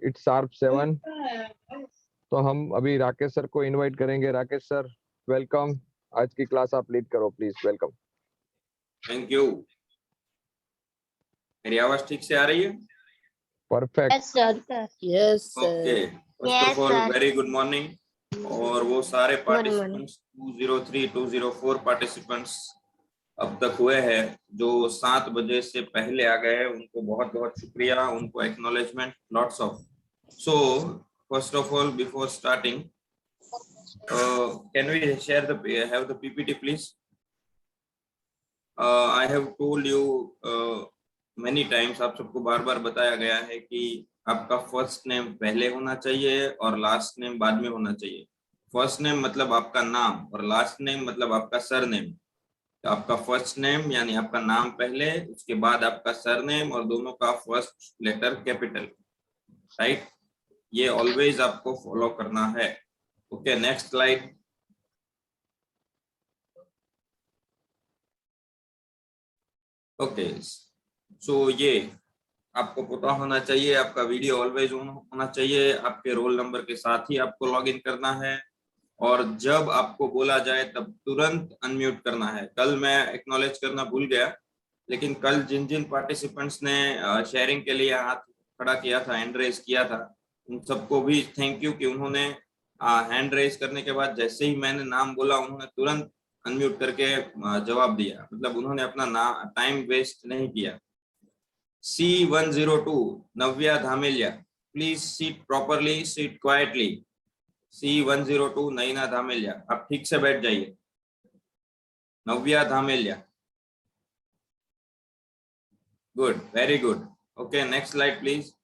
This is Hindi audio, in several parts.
It's sharp 7। तो हम अभी राकेश सर को इनवाइट करेंगे। राकेश सर वेलकम, आज की क्लास आप लीड करो प्लीज। वेलकम। Thank you. मेरी आवाज ठीक से आ रही है? Perfect. Yes sir. Yes okay, first of all very good morning. और वो सारे पार्टिसिपेंट्स 203 204 पार्टिसिपेंट्स अब तक हुए हैं जो 7 बजे से पहले आ गए हैं, उनको बहुत बहुत शुक्रिया, उनको acknowledgement, lots of. So first of all before starting can we share the have the PPT please? I have told you many times, आप सबको बार बार बताया गया है कि आपका फर्स्ट नेम पहले होना चाहिए और लास्ट नेम बाद में होना चाहिए। फर्स्ट नेम मतलब आपका नाम और लास्ट नेम मतलब आपका सरनेम। तो आपका फर्स्ट नेम यानी आपका नाम पहले, उसके बाद आपका सरनेम और दोनों का फर्स्ट लेटर कैपिटल, राइट? ये ऑलवेज आपको फॉलो करना है। Okay, next slide. ओके, सो ये आपको पता होना चाहिए, आपका वीडियो ऑलवेज ऑन होना चाहिए, आपके रोल नंबर के साथ ही आपको लॉगिन करना है और जब आपको बोला जाए तब तुरंत अनम्यूट करना है। कल मैं एक्नॉलेज करना भूल गया, लेकिन कल जिन जिन पार्टिसिपेंट्स ने शेयरिंग के लिए हाथ खड़ा किया था, हैंड रेज किया था, उन सबको भी थैंक यू कि उन्होंने हैंड रेज करने के बाद जैसे ही मैंने नाम बोला उन्होंने तुरंत अनम्यूट करके जवाब दिया। मतलब उन्होंने अपना टाइम वेस्ट नहीं किया। C102 Navya Dhameliya, please sit properly, sit quietly. C102 Naina Dhameliya, आप ठीक से बैठ जाइए। Navya Dhameliya, good, very good. Okay, next slide please.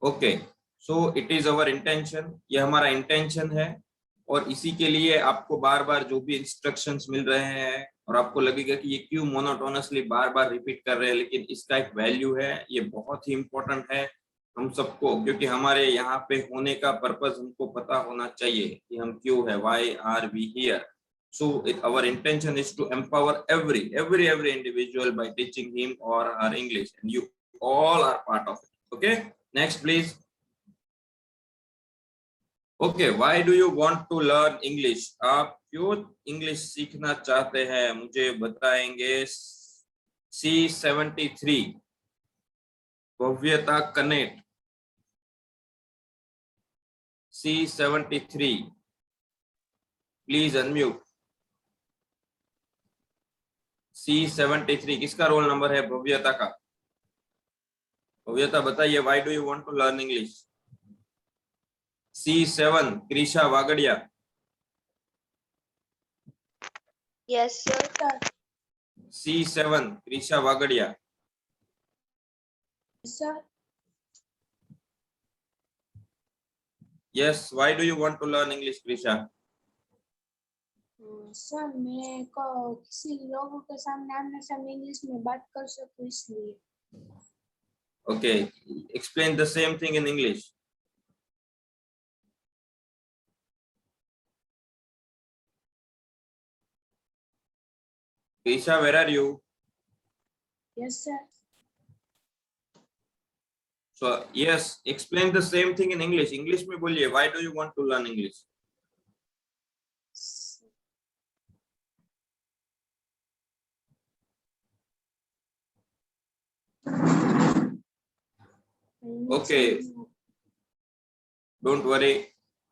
Okay, so it is our intention, ये हमारा इंटेंशन है और इसी के लिए आपको बार बार जो भी इंस्ट्रक्शंस मिल रहे हैं और आपको लगेगा कि ये क्यों मोनोटोनसली बार बार रिपीट कर रहे हैं, लेकिन इसका एक वैल्यू है, ये बहुत ही इंपॉर्टेंट है हम सबको, क्योंकि हमारे यहाँ पे होने का पर्पस हमको पता होना चाहिए कि हम क्यों है, why are we here. So our intention is to empower every individual by teaching him or her English, and you all are part of it. Okay, next please. Okay, why do you want to learn English? आप क्यों इंग्लिश सीखना चाहते हैं, मुझे बताएंगे। C73 भव्यता connect, C73 please unmute. C73 किसका रोल नंबर है? भव्यता का। भव्यता बताइए, why do you want to learn English? C7 Krisha Vagadiya. Yes sir. C7 Krisha Vagadiya. Sir. Yes, why do you want to learn English Krisha? Sir मैं को किसी लोगों के सामने आमने सामने इंग्लिश में बात कर सकूं इसलिए। Okay, explain the same thing in English. Krisha, where are you? Yes sir. So yes, explain the same thing in English. English में बोलिए, why do you want to learn English? Okay, don't worry.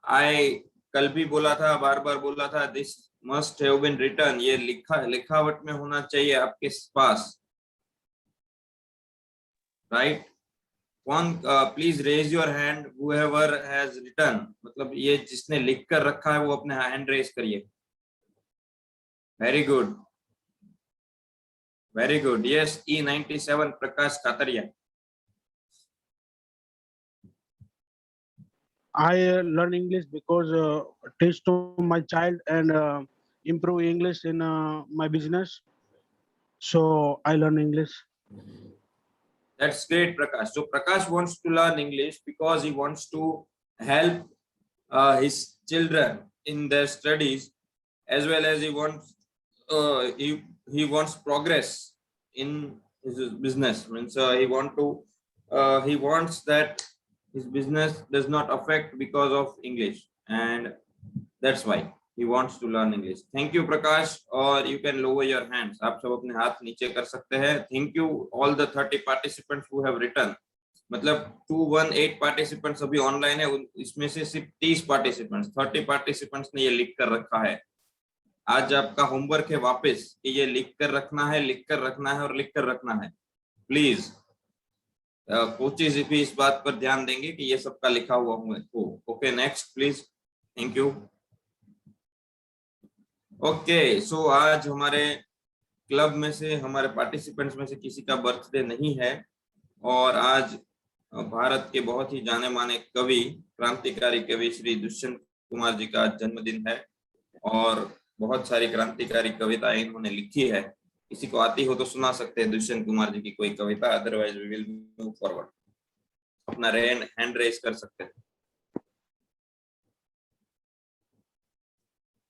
I कल भी बोला था, बार बार बोला था, this must have been written, ये लिखावट में होना चाहिए आपके पास, right? One, please raise your hand whoever has written, मतलब ये जिसने लिख कर रखा है वो अपने हैंड रेज करिए। Very good, very good. Yes, E97 Prakash Katariya. I learn English because teach to my child and improve English in my business. So I learn English. That's great, Prakash. So Prakash wants to learn English because he wants to help his children in their studies, as well as he wants he wants progress in his business. Means he want to he wants that his business does not affect because of English, and that's why he wants to learn English. Thank you Prakash, or you can lower your hands. आप सब अपने हाथ नीचे कर सकते हैं. Thank you all the 30 participants who have written. मतलब 218 पार्टिसिपेंट्स अभी ऑनलाइन है, इसमें से सिर्फ 30 पार्टिसिपेंट्स 30 पार्टिसिपेंट्स ने ये लिख कर रखा है. आज आपका होमवर्क है वापस कि ये लिख कर रखना है, लिख कर रखना है और लिख कर रखना है. प्लीज कोचेस भी इस बात पर ध्यान देंगे कि ये सबका लिखा हुआ हो. Okay next please. Thank you. Okay so आज हमारे क्लब में से, हमारे पार्टिसिपेंट्स में से किसी का बर्थडे नहीं है, और आज भारत के बहुत ही जाने माने कवि, क्रांतिकारी कवि श्री दुष्यंत कुमार जी का जन्मदिन है, और बहुत सारी क्रांतिकारी कविताएं इन्होंने लिखी है. किसी को आती हो तो सुना सकते हैं दुष्यंत कुमार जी की कोई कविता, otherwise we will move forward. अपना हैंड रेज कर सकते हैं.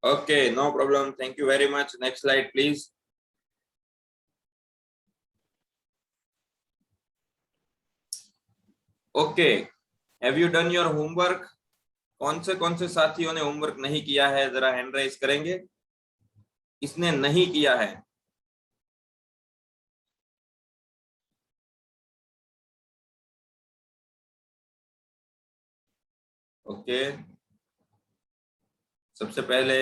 Okay no problem. Thank you very much. Next slide please. Okay, have you done your homework? कौन से साथियों ने होमवर्क नहीं किया है, जरा हैंड राइज करेंगे. किसने नहीं किया है? ओके, सबसे पहले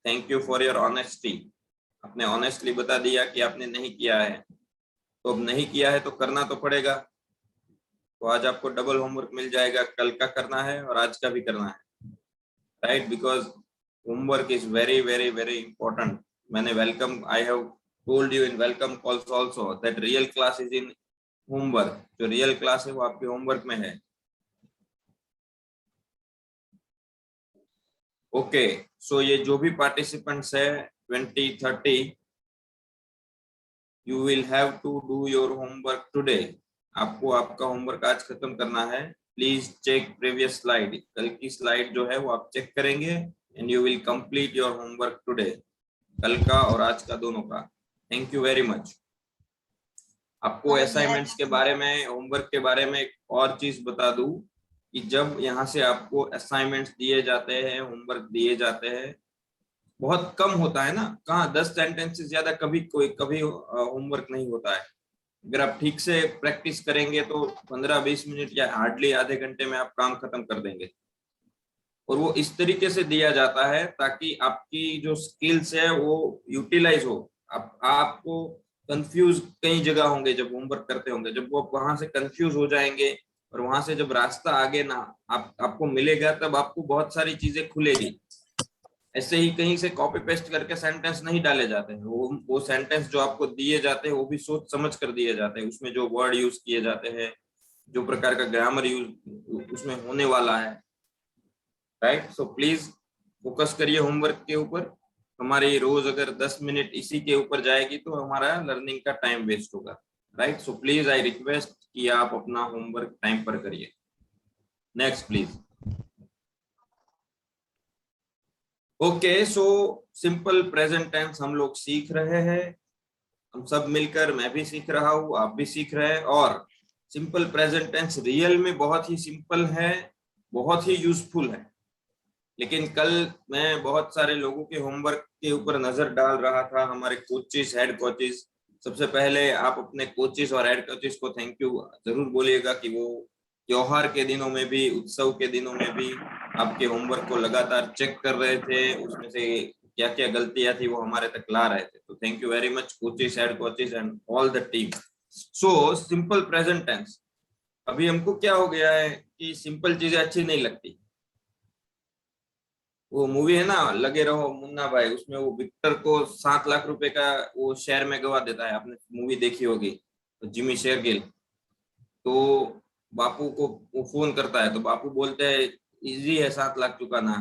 thank you for your honesty. आपने ऑनेस्टली बता दिया कि आपने नहीं किया है, तो अब नहीं किया है तो करना तो पड़ेगा. तो आज आपको डबल होमवर्क मिल जाएगा, कल का करना है और आज का भी करना है, right? Because homework is very very very important. मैंने welcome, I have told you in welcome calls also that real class is in homework. जो रियल क्लास है वो आपके होमवर्क में है. ओके सो ये जो भी पार्टिसिपेंट्स है 20-30, you will have to do your homework today. आपको आपका होमवर्क आज खत्म करना है. Please check previous slide. कल की स्लाइड जो है वो आप चेक करेंगे and you will complete your homework today. कल का और आज का दोनों का. Thank you very much. आपको असाइनमेंट्स के बारे में, होमवर्क के बारे में एक और चीज बता दूं कि जब यहाँ से आपको असाइनमेंट्स दिए जाते हैं, होमवर्क दिए जाते हैं, बहुत कम होता है ना. कहाँ 10 सेंटेंस से ज्यादा कभी होमवर्क नहीं होता है. अगर आप ठीक से प्रैक्टिस करेंगे तो 15-20 मिनट या हार्डली आधे घंटे में आप काम खत्म कर देंगे. और वो इस तरीके से दिया जाता है ताकि आपकी जो स्किल्स है वो यूटिलाइज हो. आपको कंफ्यूज कई जगह होंगे जब होमवर्क करते होंगे. जब वो वहां से कंफ्यूज हो जाएंगे और वहां से जब रास्ता आगे ना आपको मिलेगा, तब आपको बहुत सारी चीजें खुलेगी. ऐसे ही कहीं से कॉपी पेस्ट करके सेंटेंस नहीं डाले जाते हैं. वो सेंटेंस जो आपको दिए जाते हैं वो भी सोच समझ कर दिए जाते हैं. उसमें जो वर्ड यूज किए जाते हैं, जो प्रकार का ग्रामर यूज उसमें होने वाला है, राइट? सो प्लीज फोकस करिए होमवर्क के ऊपर. हमारी रोज अगर 10 मिनट इसी के ऊपर जाएगी तो हमारा लर्निंग का टाइम वेस्ट होगा, right? So please I request कि आप अपना होमवर्क टाइम पर करिए. Next please. Okay so simple present tense हम लोग सीख रहे हैं, हम सब मिलकर. मैं भी सीख रहा हूँ, आप भी सीख रहे हैं. और सिंपल प्रेजेंट टेंस रियल में बहुत ही सिंपल है, बहुत ही यूजफुल है. लेकिन कल मैं बहुत सारे लोगों के होमवर्क के ऊपर नजर डाल रहा था, हमारे कोचेस, हेड कोचेस. सबसे पहले आप अपने कोचेस और हेड कोचेस को थैंक यू जरूर बोलिएगा कि वो त्योहार के दिनों में भी, उत्सव के दिनों में भी आपके होमवर्क को लगातार चेक कर रहे थे. उसमें से क्या क्या गलतियां थी वो हमारे तक ला रहे थे. तो thank you very much coaches, head coaches and all the team. So simple present tense. अभी हमको क्या हो गया है कि सिंपल चीजें अच्छी नहीं लगती. वो मूवी है ना, लगे रहो मुन्ना भाई, उसमें वो विक्टर को 7 लाख रुपए का वो शेयर में गवा देता है. आपने मूवी देखी होगी, तो जिमी शेरगिल. तो बापू को वो फोन करता है, तो बापू बोलते हैं इजी है 7 लाख चुकाना,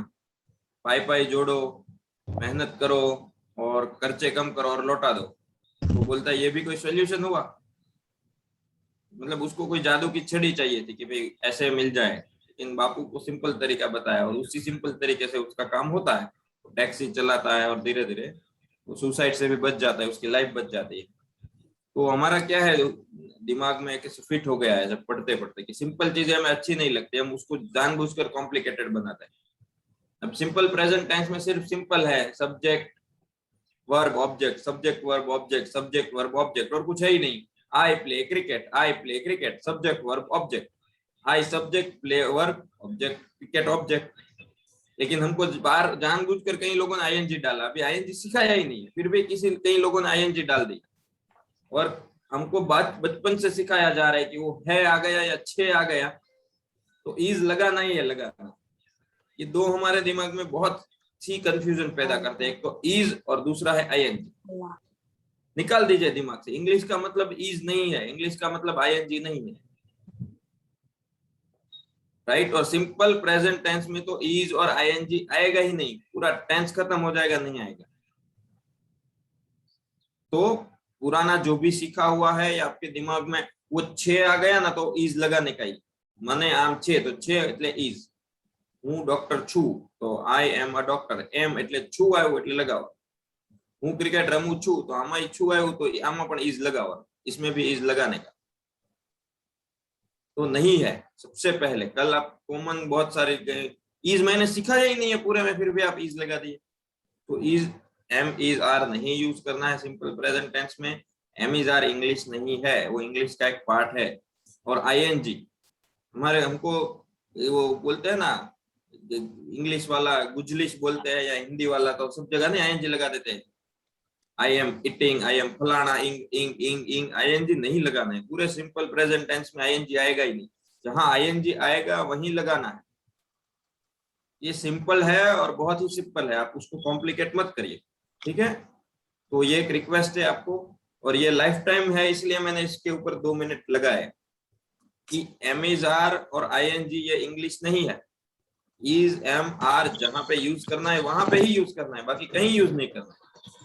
पाई पाई जोड़ो, मेहनत करो और खर्चे कम करो और लौटा दो. तो बोलता है ये भी कोई सोल्यूशन हुआ? मतलब उसको कोई जादू की छड़ी चाहिए थी कि भाई ऐसे मिल जाए. लेकिन बापू को सिंपल तरीका बताया और उसी सिंपल तरीके से उसका काम होता है. टैक्सी चलाता है और धीरे धीरे वो सुसाइड से भी बच जाता है, उसकी लाइफ बच जाती है. तो हमारा क्या है, दिमाग में कैसे फिट हो गया है जब पढ़ते पढ़ते कि सिंपल चीजें हमें अच्छी नहीं लगती, हम उसको जानबूझकर कॉम्प्लिकेटेड बनाते हैं। अब सिंपल प्रेजेंट टेंस में सिर्फ सिंपल है, subject verb object, subject verb object, subject verb object, और कुछ है ही नहीं। I play cricket, I play cricket, subject verb object, I subject, play verb object, cricket object. लेकिन हमको बाहर जानबूझकर कई लोगों ने आईएनजी डाला, अभी आईएनजी सिखाया ही नहीं है, फिर भी कई लोगों ने आईएनजी डाल दी, और हमको बात बचपन से सिखाया जा रहा है कि वो है आ गया या छे आ गया, तो ईज लगाना ही है लगाना। ये दो हमारे दिमाग में बहुत सी कंफ्यूजन पैदा करते हैं, एक तो ईज और दूसरा है आईएनजी। निकाल दीजिए दिमाग से, इंग्लिश का मतलब ईज नहीं है, इंग्लिश का मतलब आईएनजी नहीं है, राइट। और सिंपल प्रेजेंट टेंस में तो ईज और आईएनजी आएगा ही नहीं, पूरा टेंस खत्म हो जाएगा, नहीं आएगा। तो पुराना जो भी सीखा हुआ है या आपके दिमाग में वो छे आ गया ना, तो ईज लगाने का ही, माने आम छे तो छे એટલે ईज। હું ડોક્ટર છું તો I am a doctor, am એટલે છું આવ્યું એટલે लगावा। હું क्रिकेट રમું છું તો આમાં છું આવ્યું તો આમાં પણ ईज लगावा, इसमें भी ईज लगाने का तो नहीं है। सबसे पहले कल आप कॉमन बहुत सारे ईज मैंने सिखाया ही नहीं है पूरे में, फिर भी आप ईज लगा दिए। तो ईज एम इज आर नहीं यूज करना है सिंपल प्रेजेंट टेंस में। एम इज आर इंग्लिश नहीं है, वो इंग्लिश का एक पार्ट है। और आईएनजी हमारे हमको वो बोलते हैं ना, इंग्लिश वाला गुजलिश बोलते हैं या हिंदी वाला, तो सब जगह नहीं आईएनजी लगा देते हैं। I am eating, I am फलाना, इंग इंग इंग इंग, आईएनजी नहीं लगाना है। पूरे सिंपल प्रेजेंट टेंस में आईएनजी आएगा ही नहीं, जहां आईएनजी आएगा वहीं लगाना है। ये सिंपल है और बहुत ही सिंपल है, आप उसको कॉम्प्लिकेट मत करिए, ठीक है। तो ये एक रिक्वेस्ट है आपको, और ये लाइफ टाइम है, इसलिए मैंने इसके ऊपर 2 मिनट लगाए कि एम इज आर और आईएनजी ये इंग्लिश नहीं है। इज एम आर जहां पे यूज करना है वहां पे ही यूज करना है, बाकी कहीं यूज नहीं करना है।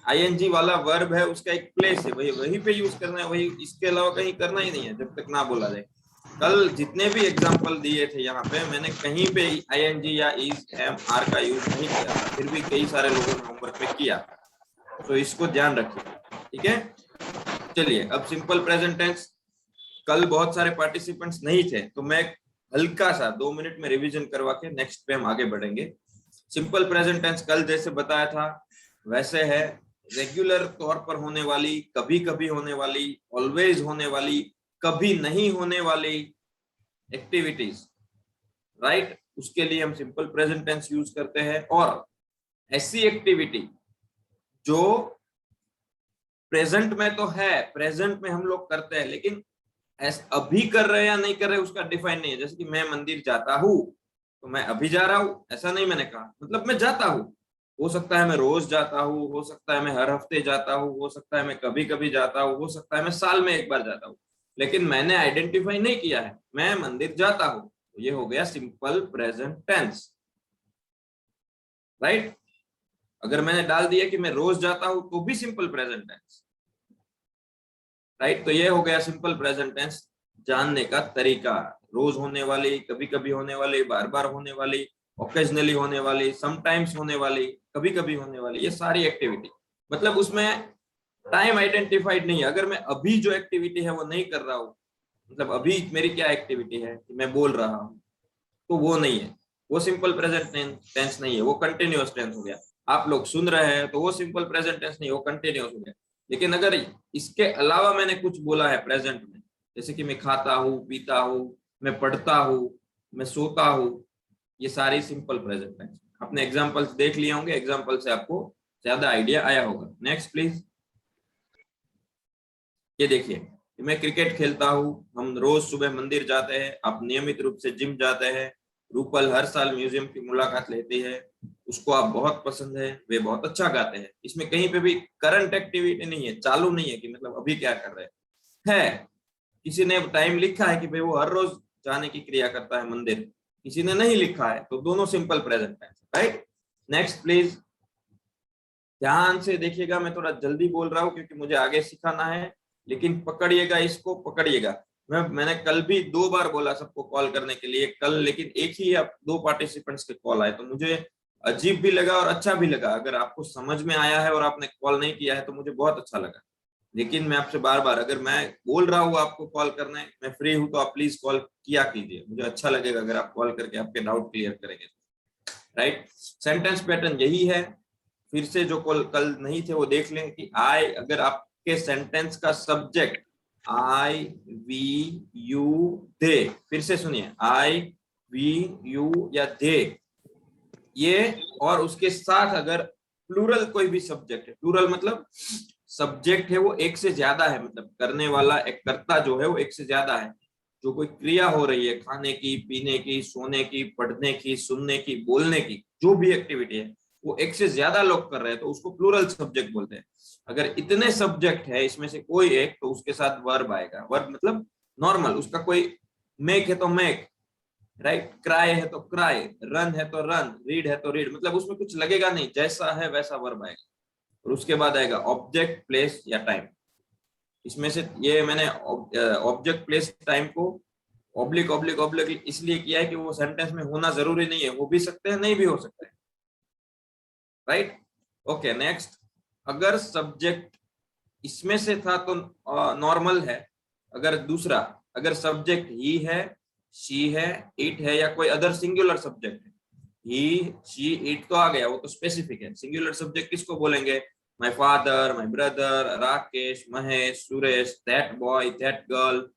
आईएनजी वाला वर्ब है, उसका एक प्लेस है, वही पे यूज करना है, वही, इसके अलावा कहीं करना ही नहीं है जब तक ना बोला जाए। कल जितने भी एग्जांपल दिए थे यहाँ पे, मैंने कहीं पे आईएनजी या इज एम आर का यूज नहीं किया, फिर भी कई सारे लोगों ने होमवर्क पे किया, तो इसको ध्यान रखिए, ठीक है। चलिए अब सिंपल प्रेजेंट टेंस, कल बहुत सारे पार्टिसिपेंट्स नहीं थे, तो मैं हल्का सा 2 मिनट में रिवीजन करवा के नेक्स्ट पे हम आगे बढ़ेंगे। सिंपल प्रेजेंट टेंस कल जैसे बताया था वैसे है, रेगुलर तौर पर होने वाली, कभी कभी होने वाली, ऑलवेज होने वाली, कभी नहीं होने वाली एक्टिविटीज, राइट, उसके लिए हम सिंपल प्रेजेंट टेंस यूज करते हैं। और ऐसी एक्टिविटी जो प्रेजेंट में तो है, प्रेजेंट में हम लोग करते हैं, लेकिन अभी कर रहे हैं या नहीं कर रहे उसका डिफाइन नहीं है। जैसे कि मैं मंदिर जाता हूँ, तो मैं अभी जा रहा हूँ ऐसा नहीं मैंने कहा, मतलब मैं जाता हूँ। हो सकता है मैं रोज जाता हूँ, हो सकता है मैं हर हफ्ते जाता हूँ, हो सकता है मैं कभी कभी जाता हूँ, हो सकता है मैं साल में एक बार जाता हूँ, लेकिन मैंने आइडेंटिफाई नहीं किया है, मैं मंदिर जाता हूँ, तो ये हो गया सिंपल प्रेजेंट टेंस, राइट। अगर मैंने डाल दिया कि मैं रोज जाता हूँ तो भी सिंपल प्रेजेंट टेंस, राइट। तो ये हो गया सिंपल प्रेजेंट टेंस जानने का तरीका, रोज होने वाली, कभी कभी होने वाली, बार बार होने वाली, ओकेजनली होने वाली, समटाइम्स होने वाली, कभी कभी होने वाली, ये सारी एक्टिविटी, मतलब उसमें टाइम आइडेंटिफाइड नहीं है। अगर मैं अभी जो एक्टिविटी है वो नहीं कर रहा हूँ, मतलब अभी मेरी क्या एक्टिविटी है कि मैं बोल रहा हूँ, तो वो नहीं है, वो सिंपल प्रेजेंट टेंस नहीं है, वो कंटिन्यूअस टेंस हो गया। आप लोग सुन रहे हैं तो वो सिंपल प्रेजेंट टेंस नहीं, वो कंटिन्यूअस हो गया। लेकिन अगर इसके अलावा मैंने कुछ बोला है प्रेजेंट में, जैसे कि मैं खाता हूँ, पीता हूँ, मैं पढ़ता हूँ, मैं सोता हूँ, ये सारी सिंपल प्रेजेंट टेंस। आपने एग्जांपल्स देख लिए होंगे, एग्जांपल से आपको ज्यादा आइडिया आया होगा। Next please. ये देखिए, मैं क्रिकेट खेलता हूँ, हम रोज सुबह मंदिर जाते हैं, आप नियमित रूप से जिम जाते हैं, रूपल हर साल म्यूजियम की मुलाकात लेती है, उसको आप बहुत पसंद है, वे बहुत अच्छा गाते हैं। इसमें कहीं पे भी करंट एक्टिविटी नहीं है, चालू नहीं है कि मतलब अभी क्या कर रहे हैं। किसी ने टाइम लिखा है कि भाई वो हर रोज जाने की क्रिया करता है मंदिर, किसी ने नहीं लिखा है, तो दोनों simple present tense, right. Next please, ध्यान से देखिएगा, मैं थोड़ा जल्दी बोल रहा हूँ क्योंकि मुझे आगे सिखाना है, लेकिन पकड़िएगा, इसको पकड़िएगा। मैंने कल भी 2 बार बोला सबको कॉल करने के लिए कल, लेकिन एक ही 2 पार्टिसिपेंट्स के कॉल आए, तो मुझे अजीब भी लगा और अच्छा भी लगा। अगर आपको समझ में आया है और आपने कॉल नहीं किया है तो मुझे बहुत अच्छा लगा, लेकिन मैं आपसे बार बार, अगर मैं बोल रहा हूँ आपको कॉल करना है, मैं फ्री हूँ, तो आप प्लीज कॉल किया कीजिए, मुझे अच्छा लगेगा अगर आप कॉल करके आपके डाउट क्लियर करेंगे, राइट। सेंटेंस पैटर्न यही है। फिर से जो कल नहीं थे वो देख लें कि आई, अगर आपके सेंटेंस का सब्जेक्ट आई, वी, यू, दे, फिर से सुनिए, आई, वी, यू या दे, ये, और उसके साथ अगर प्लूरल कोई भी सब्जेक्ट है, प्लूरल मतलब सब्जेक्ट है वो एक से ज्यादा है, मतलब करने वाला एक कर्ता जो है वो एक से ज्यादा है, जो कोई क्रिया हो रही है, खाने की, पीने की, सोने की, पढ़ने की, सुनने की, बोलने की, जो भी एक्टिविटी है वो एक से ज्यादा लोग कर रहे हैं, तो उसको प्लूरल सब्जेक्ट बोलते हैं। अगर इतने सब्जेक्ट है इसमें से कोई एक, तो उसके साथ वर्ब आएगा। वर्ब मतलब नॉर्मल, उसका कोई मेक है तो मेक, राइट, क्राई है तो क्राई, रन है तो रन, रीड है तो रीड, मतलब उसमें कुछ लगेगा नहीं, जैसा है वैसा वर्ब आएगा। और उसके बाद आएगा ऑब्जेक्ट, प्लेस या टाइम। इसमें से ये मैंने ऑब्जेक्ट, प्लेस, टाइम को ऑब्लिक ऑब्लिक ऑब्लिक इसलिए किया है कि वो सेंटेंस में होना जरूरी नहीं है, हो भी सकते हैं, नहीं भी हो सकते हैं, राइट। ओके, नेक्स्ट, अगर सब्जेक्ट इसमें से था तो नॉर्मल है। अगर दूसरा, अगर सब्जेक्ट ही है, शी है, इट है, या कोई अदर सिंगुलर सब्जेक्ट है, ही, शी, इट तो आ गया, वो तो स्पेसिफिक है। सिंगुलर सब्जेक्ट किसको बोलेंगे? My father, my brother, Rakesh, Mahesh, Suresh, that boy, that girl,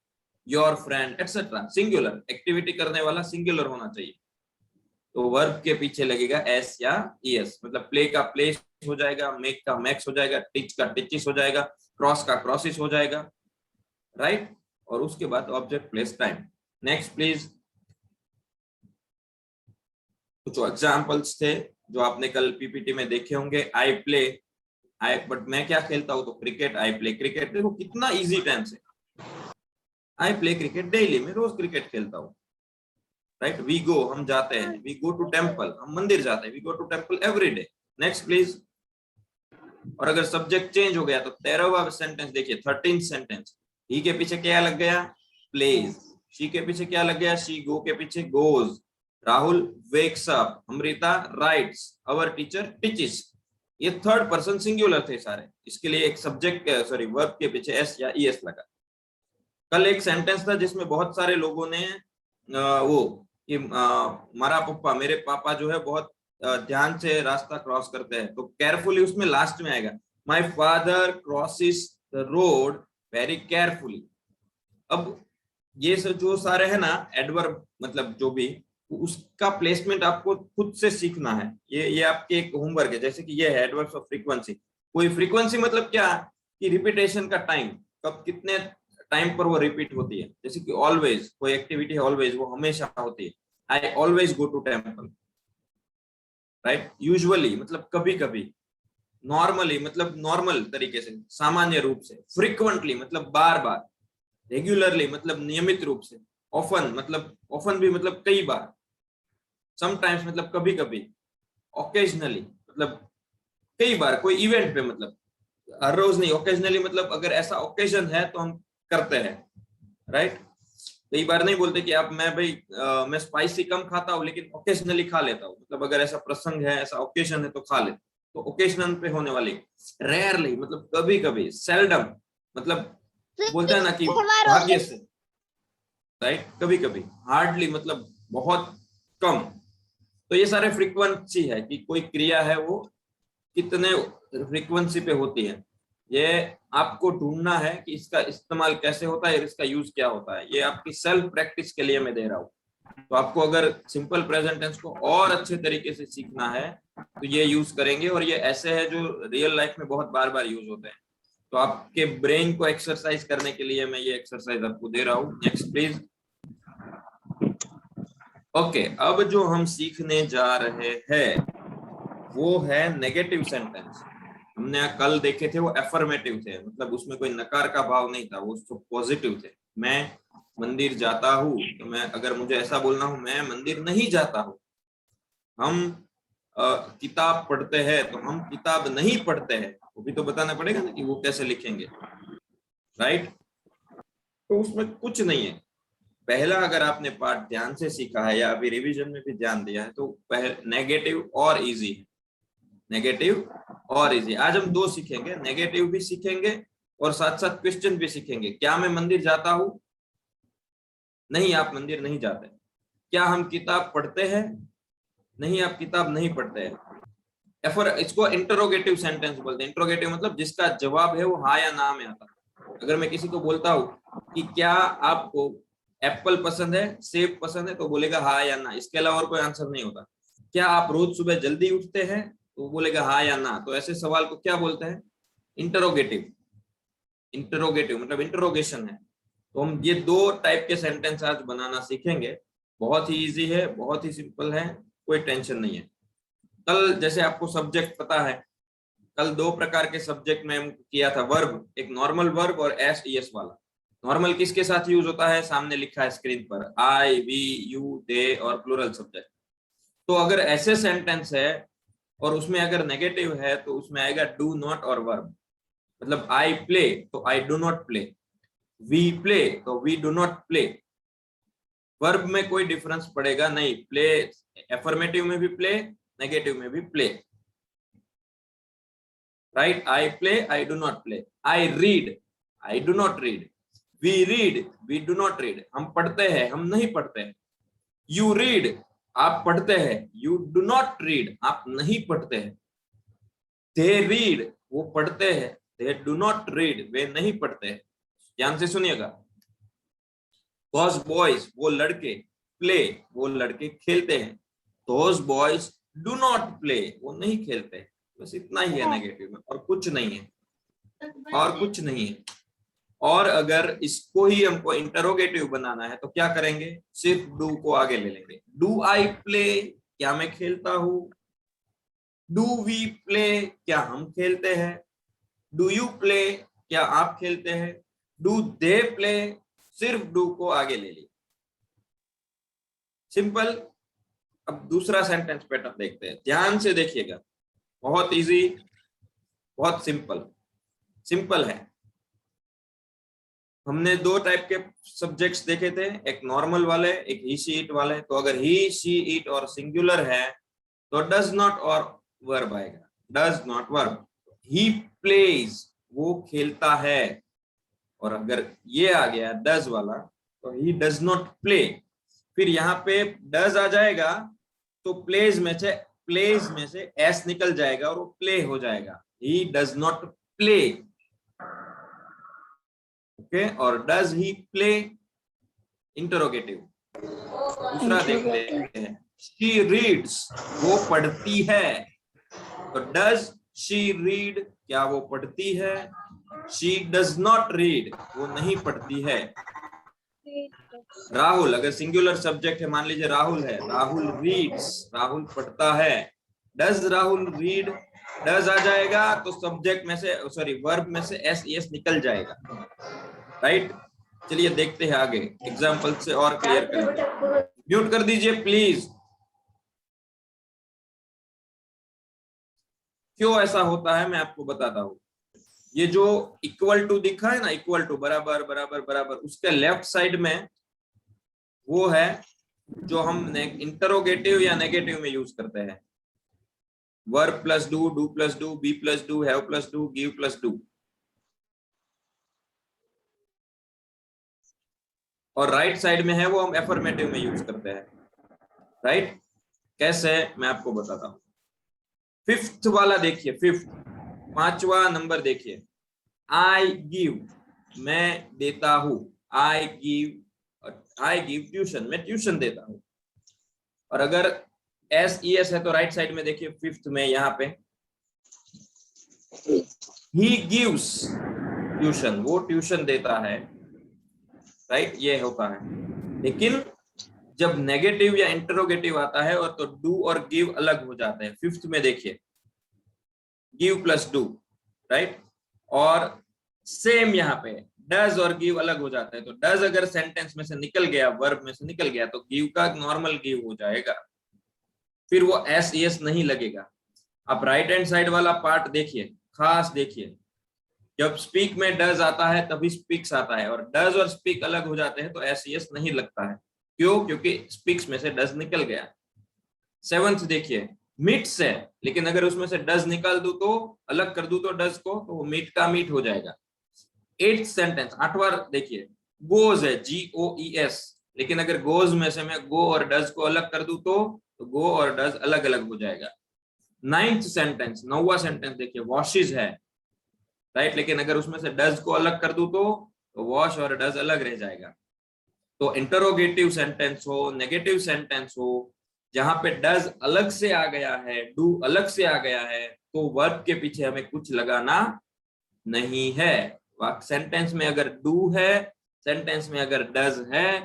your friend, etcetera. Singular, activity करने वाला सिंगुलर होना चाहिए। तो वर्ब के पीछे लगेगा एस या ईएस, मतलब प्ले का प्लेस हो जाएगा, मेक का मैक्स हो जाएगा, टीच का टीचिस हो जाएगा, क्रॉस का क्रॉसिस हो जाएगा, राइट। और उसके बाद object, place, time. Next please. कुछ एग्जांपल्स थे जो आपने कल पीपीटी में देखे होंगे। आई प्ले, आई, बट मैं क्या खेलता हूं? तो क्रिकेट, आई प्ले क्रिकेट। देखो कितना इजी टेंस है। आई प्ले क्रिकेट डेली, मैं रोज क्रिकेट खेलता हूँ, राइट। वी गो, हम जाते हैं, वी गो टू टेम्पल, हम मंदिर जाते हैं, we go to temple every day. Next please. और अगर सब्जेक्ट चेंज हो गया तो 13वां सेंटेंस देखिए, 13th सेंटेंस। ही के पीछे क्या लग गया? प्लेज। शी के पीछे क्या लग गया? शी। गो के पीछे goes. Rahul wakes up, Amrita rights, our teacher टीचिस। ये थर्ड पर्सन सिंगुलर थे सारे, इसके लिए एक सब्जेक्ट, सॉरी, वर्ब के पीछे एस या ईएस लगा। कल एक सेंटेंस था जिसमें बहुत सारे लोगों ने वो कि मारा पप्पा, मेरे पापा जो है बहुत ध्यान से रास्ता क्रॉस करते हैं, तो केयरफुली उसमें लास्ट में आएगा, my father crosses the road very carefully. अब ये सब जो सारे है ना एडवर्ब, मतलब जो भी, उसका प्लेसमेंट आपको खुद से सीखना है। ये आपके एक होमवर्क है। जैसे कि ये है एडवर्ब्स ऑफ फ्रीक्वेंसी। कोई फ्रीक्वेंसी मतलब क्या कि रिपीटेशन का टाइम, कब कितने टाइम पर वो रिपीट होती है। जैसे कि ऑलवेज, कोई एक्टिविटी है ऑलवेज, वो हमेशा होती है। I always go to temple, right. Usually मतलब कभी कभी। नॉर्मली मतलब नॉर्मल तरीके से, सामान्य रूप से। फ्रीक्वेंटली मतलब बार बार। रेगुलरली मतलब नियमित रूप से। ऑफन मतलब, ऑफन भी मतलब कई बार। समटाइम्स मतलब कभी कभी। ओकेजनली मतलब कई बार, कोई इवेंट पे, मतलब हर रोज नहीं। ओकेजनली मतलब अगर ऐसा ओकेजन है तो हम करते हैं, राइट। कई बार नहीं बोलते कि आप, मैं स्पाइसी कम खाता हूँ लेकिन ओकेजनली खा लेता हूँ, मतलब अगर ऐसा प्रसंग है, ऐसा ओकेजन है तो खा ले। तो ओकेजनल पे होने वाली। रेयरली मतलब कभी कभी। सेल्डम मतलब बोलते हैं ना कि भाग्य से, राइट, कभी कभी। हार्डली मतलब बहुत कम। तो ये सारे फ्रीक्वेंसी है कि कोई क्रिया है वो कितने फ्रीक्वेंसी पे होती है। ये आपको ढूंढना है कि इसका इस्तेमाल कैसे होता है और इसका यूज क्या होता है। ये आपकी सेल्फ प्रैक्टिस के लिए मैं दे रहा हूँ। तो आपको अगर सिंपल प्रेजेंट टेंस को और अच्छे तरीके से सीखना है तो ये यूज करेंगे। और ये ऐसे है जो रियल लाइफ में बहुत बार बार यूज होते हैं। तो आपके ब्रेन को एक्सरसाइज करने के लिए मैं ये एक्सरसाइज आपको दे रहा हूँ। Next please. ओके, अब जो हम सीखने जा रहे हैं वो है नेगेटिव सेंटेंस। हमने कल देखे थे वो अफर्मेटिव थे, मतलब उसमें कोई नकार का भाव नहीं था, वो सब पॉजिटिव थे। मैं मंदिर जाता हूँ, तो मैं अगर मुझे ऐसा बोलना हूँ, मैं मंदिर नहीं जाता हूँ। हम किताब पढ़ते हैं, तो हम किताब नहीं पढ़ते हैं, वो भी तो बताना पड़ेगा ना कि वो कैसे लिखेंगे, राइट। तो उसमें कुछ नहीं है। पहला अगर आपने पार्ट ध्यान से सीखा है या अभी रिवीजन में भी ध्यान दिया है तो नेगेटिव और इजी है। नेगेटिव और इजी। आज हम दो सीखेंगे, नेगेटिव भी सीखेंगे और साथ साथ क्वेश्चन भी सीखेंगे। क्या मैं मंदिर जाता हूं? नहीं, आप मंदिर नहीं जाते। क्या हम किताब पढ़ते हैं? नहीं, आप किताब नहीं पढ़ते हैं। या फिर इसको इंटरोगेटिव सेंटेंस बोलते हैं। इंटरोगेटिव मतलब जिसका जवाब है वो हाँ या ना में आता है। अगर मैं किसी को बोलता हूँ कि क्या आपको एप्पल पसंद है, सेब पसंद है, तो बोलेगा हाँ या ना, इसके अलावा और कोई आंसर नहीं होता। क्या आप रोज सुबह जल्दी उठते हैं? तो बोलेगा हाँ या ना। तो ऐसे सवाल को क्या बोलते हैं? इंटरोगेटिव। इंटरोगेटिव मतलब इंटरोगेशन है। तो हम ये दो टाइप के सेंटेंस आज बनाना सीखेंगे। बहुत ही इजी है, बहुत ही सिंपल है, कोई टेंशन नहीं है। कल जैसे आपको सब्जेक्ट पता है, कल दो प्रकार के सब्जेक्ट में किया था वर्ब, एक नॉर्मल वर्ब और एस ई एस वाला। नॉर्मल किसके साथ यूज होता है? सामने लिखा है स्क्रीन पर, आई, वी, यू, दे और प्लूरल सब्जेक्ट। तो अगर ऐसे सेंटेंस है और उसमें अगर नेगेटिव है तो उसमें आएगा डू नॉट और वर्ब। मतलब आई प्ले तो I do not play, we play तो we do not play. Verb में कोई डिफरेंस पड़ेगा नहीं। प्ले एफर्मेटिव में भी प्ले, नेगेटिव में भी play. Right? I play, I do not play. I read, I do not read. We read, we do not read. हम पढ़ते हैं, हम नहीं पढ़ते हैं। यू रीड, आप पढ़ते हैं। यू डू नॉट रीड, आप नहीं पढ़ते हैं। दे रीड, वो पढ़ते हैं। दे डू नॉट रीड, वे नहीं पढ़ते हैं। ध्यान से सुनिएगा। दोस बॉयज, वो लड़के, प्ले, वो लड़के खेलते हैं। Those boys do not play, वो नहीं खेलते। बस इतना ही है नेगेटिव में, और कुछ नहीं है, और कुछ नहीं है। और अगर इसको ही हमको इंटरोगेटिव बनाना है तो क्या करेंगे? सिर्फ डू को आगे ले लेंगे। डू आई प्ले, क्या मैं खेलता हूं? डू वी प्ले, क्या हम खेलते हैं? डू यू प्ले, क्या आप खेलते हैं? डू दे प्ले, सिर्फ डू को आगे ले लिया। सिंपल। अब दूसरा सेंटेंस पैटर्न देखते हैं, ध्यान से देखिएगा। बहुत इजी, बहुत सिंपल, सिंपल है। हमने दो टाइप के सब्जेक्ट्स देखे थे, एक नॉर्मल वाले, एक ही शी इट वाले। तो अगर ही शी इट और सिंगुलर है तो डज नॉट और वर्ब आएगा। Does not verb. He plays, वो खेलता है। और अगर ये आ गया डज वाला तो ही डज नॉट प्ले। फिर यहाँ पे डज आ जाएगा तो प्लेज में से एस निकल जाएगा और वो प्ले हो जाएगा। He does not play. Okay, और डज ही प्ले इंटरोगेटिव। दूसरा देखते हैं, शी रीड्स, वो पढ़ती है। तो डज शी रीड, क्या वो पढ़ती है? शी डज नॉट रीड, वो नहीं पढ़ती है। राहुल, अगर सिंगुलर सब्जेक्ट है, मान लीजिए राहुल है, राहुल रीड्स, राहुल पढ़ता है। डज राहुल रीड, डज आ जाएगा तो सब्जेक्ट में से, सॉरी, वर्ब में से एस एस निकल जाएगा। राइट? चलिए देखते हैं आगे, एग्जाम्पल से और क्लियर करेंगे। म्यूट कर दीजिए प्लीज। क्यों ऐसा होता है मैं आपको बताता हूं। ये जो इक्वल टू दिखा है ना, इक्वल टू, बराबर बराबर बराबर, उसके लेफ्ट साइड में वो है जो हम इंटरोगेटिव या नेगेटिव में यूज करते हैं। Verb plus do plus do, be plus do, have plus do, give plus do. और राइट साइड में है वो हम एफर्मेटिव में यूज करते हैं। राइट? कैसे, मैं आपको बताता हूं। फिफ्थ वाला देखिए, फिफ्थ, पांचवा नंबर देखिए। आई गिव, मैं देता हूं। आई गिव ट्यूशन, मैं ट्यूशन देता हूं। और अगर एस ई एस है तो राइट साइड में देखिए, फिफ्थ में यहाँ पे ही गिव्स ट्यूशन, वो ट्यूशन देता है। राइट? ये होता है। लेकिन जब नेगेटिव या इंटरोगेटिव आता है और तो डू और गिव अलग हो जाते हैं। फिफ्थ में देखिए, गिव प्लस डू। राइट? और सेम यहाँ पे डज और गिव अलग हो जाता है। तो डज अगर सेंटेंस में से निकल गया, वर्ब में से निकल गया, तो गिव का नॉर्मल गिव हो जाएगा, फिर वो एस एस नहीं लगेगा। आप राइट हैंड साइड वाला पार्ट देखिए, खास देखिए। जब स्पीक में डज आता है तभी स्पीक्स आता है, और डज और स्पीक अलग हो जाते हैं तो एस एस नहीं लगता है। क्यों? क्योंकि स्पीक्स में से डज निकल गया। सेवंथ देखिए, मीट्स है, लेकिन अगर उसमें से डज निकाल दूं तो, अलग कर दूं तो डज को, तो वो मीट का मीट हो जाएगा। 8th सेंटेंस, 8वां देखिए, गोज है, GOES, लेकिन अगर गोज में से मैं गो और डज को अलग कर दूं तो गो और डज अलग अलग हो जाएगा। 9th सेंटेंस, 9वां सेंटेंस देखिए, वॉशेज है, राइट, लेकिन अगर उसमें से डज को अलग कर दूं तो वॉश और डज अलग रह जाएगा। तो इंटरोगेटिव सेंटेंस हो, नेगेटिव सेंटेंस हो, जहां पे डज अलग से आ गया है, डू अलग से आ गया है, तो वर्ब के पीछे हमें कुछ लगाना नहीं है। सेंटेंस में अगर डू है, सेंटेंस में अगर डज है,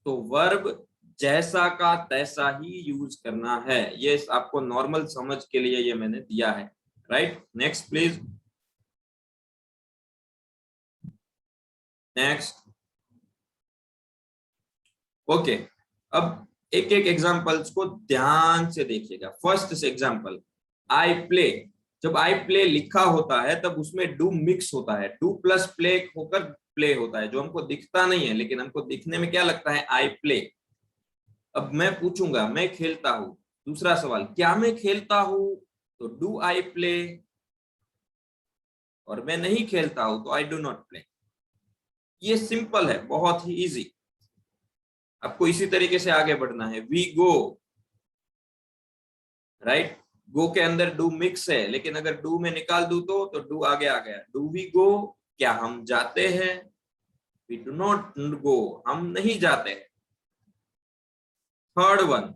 तो वर्ब जैसा का तैसा ही यूज करना है। ये आपको नॉर्मल समझ के लिए ये मैंने दिया है, right. Next please, next. Okay, अब एक एक एग्जांपल्स को ध्यान से देखिएगा। First example, I play. जब आई प्ले लिखा होता है तब उसमें डू मिक्स होता है, डू प्लस प्ले होकर प्ले होता है, जो हमको दिखता नहीं है, लेकिन हमको दिखने में क्या लगता है, आई प्ले। अब मैं पूछूंगा, मैं खेलता हूं। दूसरा सवाल, क्या मैं खेलता हूं, तो डू आई प्ले, और मैं नहीं खेलता हूं तो आई डू नॉट प्ले। ये सिंपल है, बहुत ही इजी। आपको इसी तरीके से आगे बढ़ना है। वी गो, राइट, गो के अंदर डू मिक्स है, लेकिन अगर डू में निकाल दूं तो डू आगे आ गया। डू वी गो, क्या हम जाते हैं, वी डू नॉट गो, हम नहीं जाते। थर्ड वन,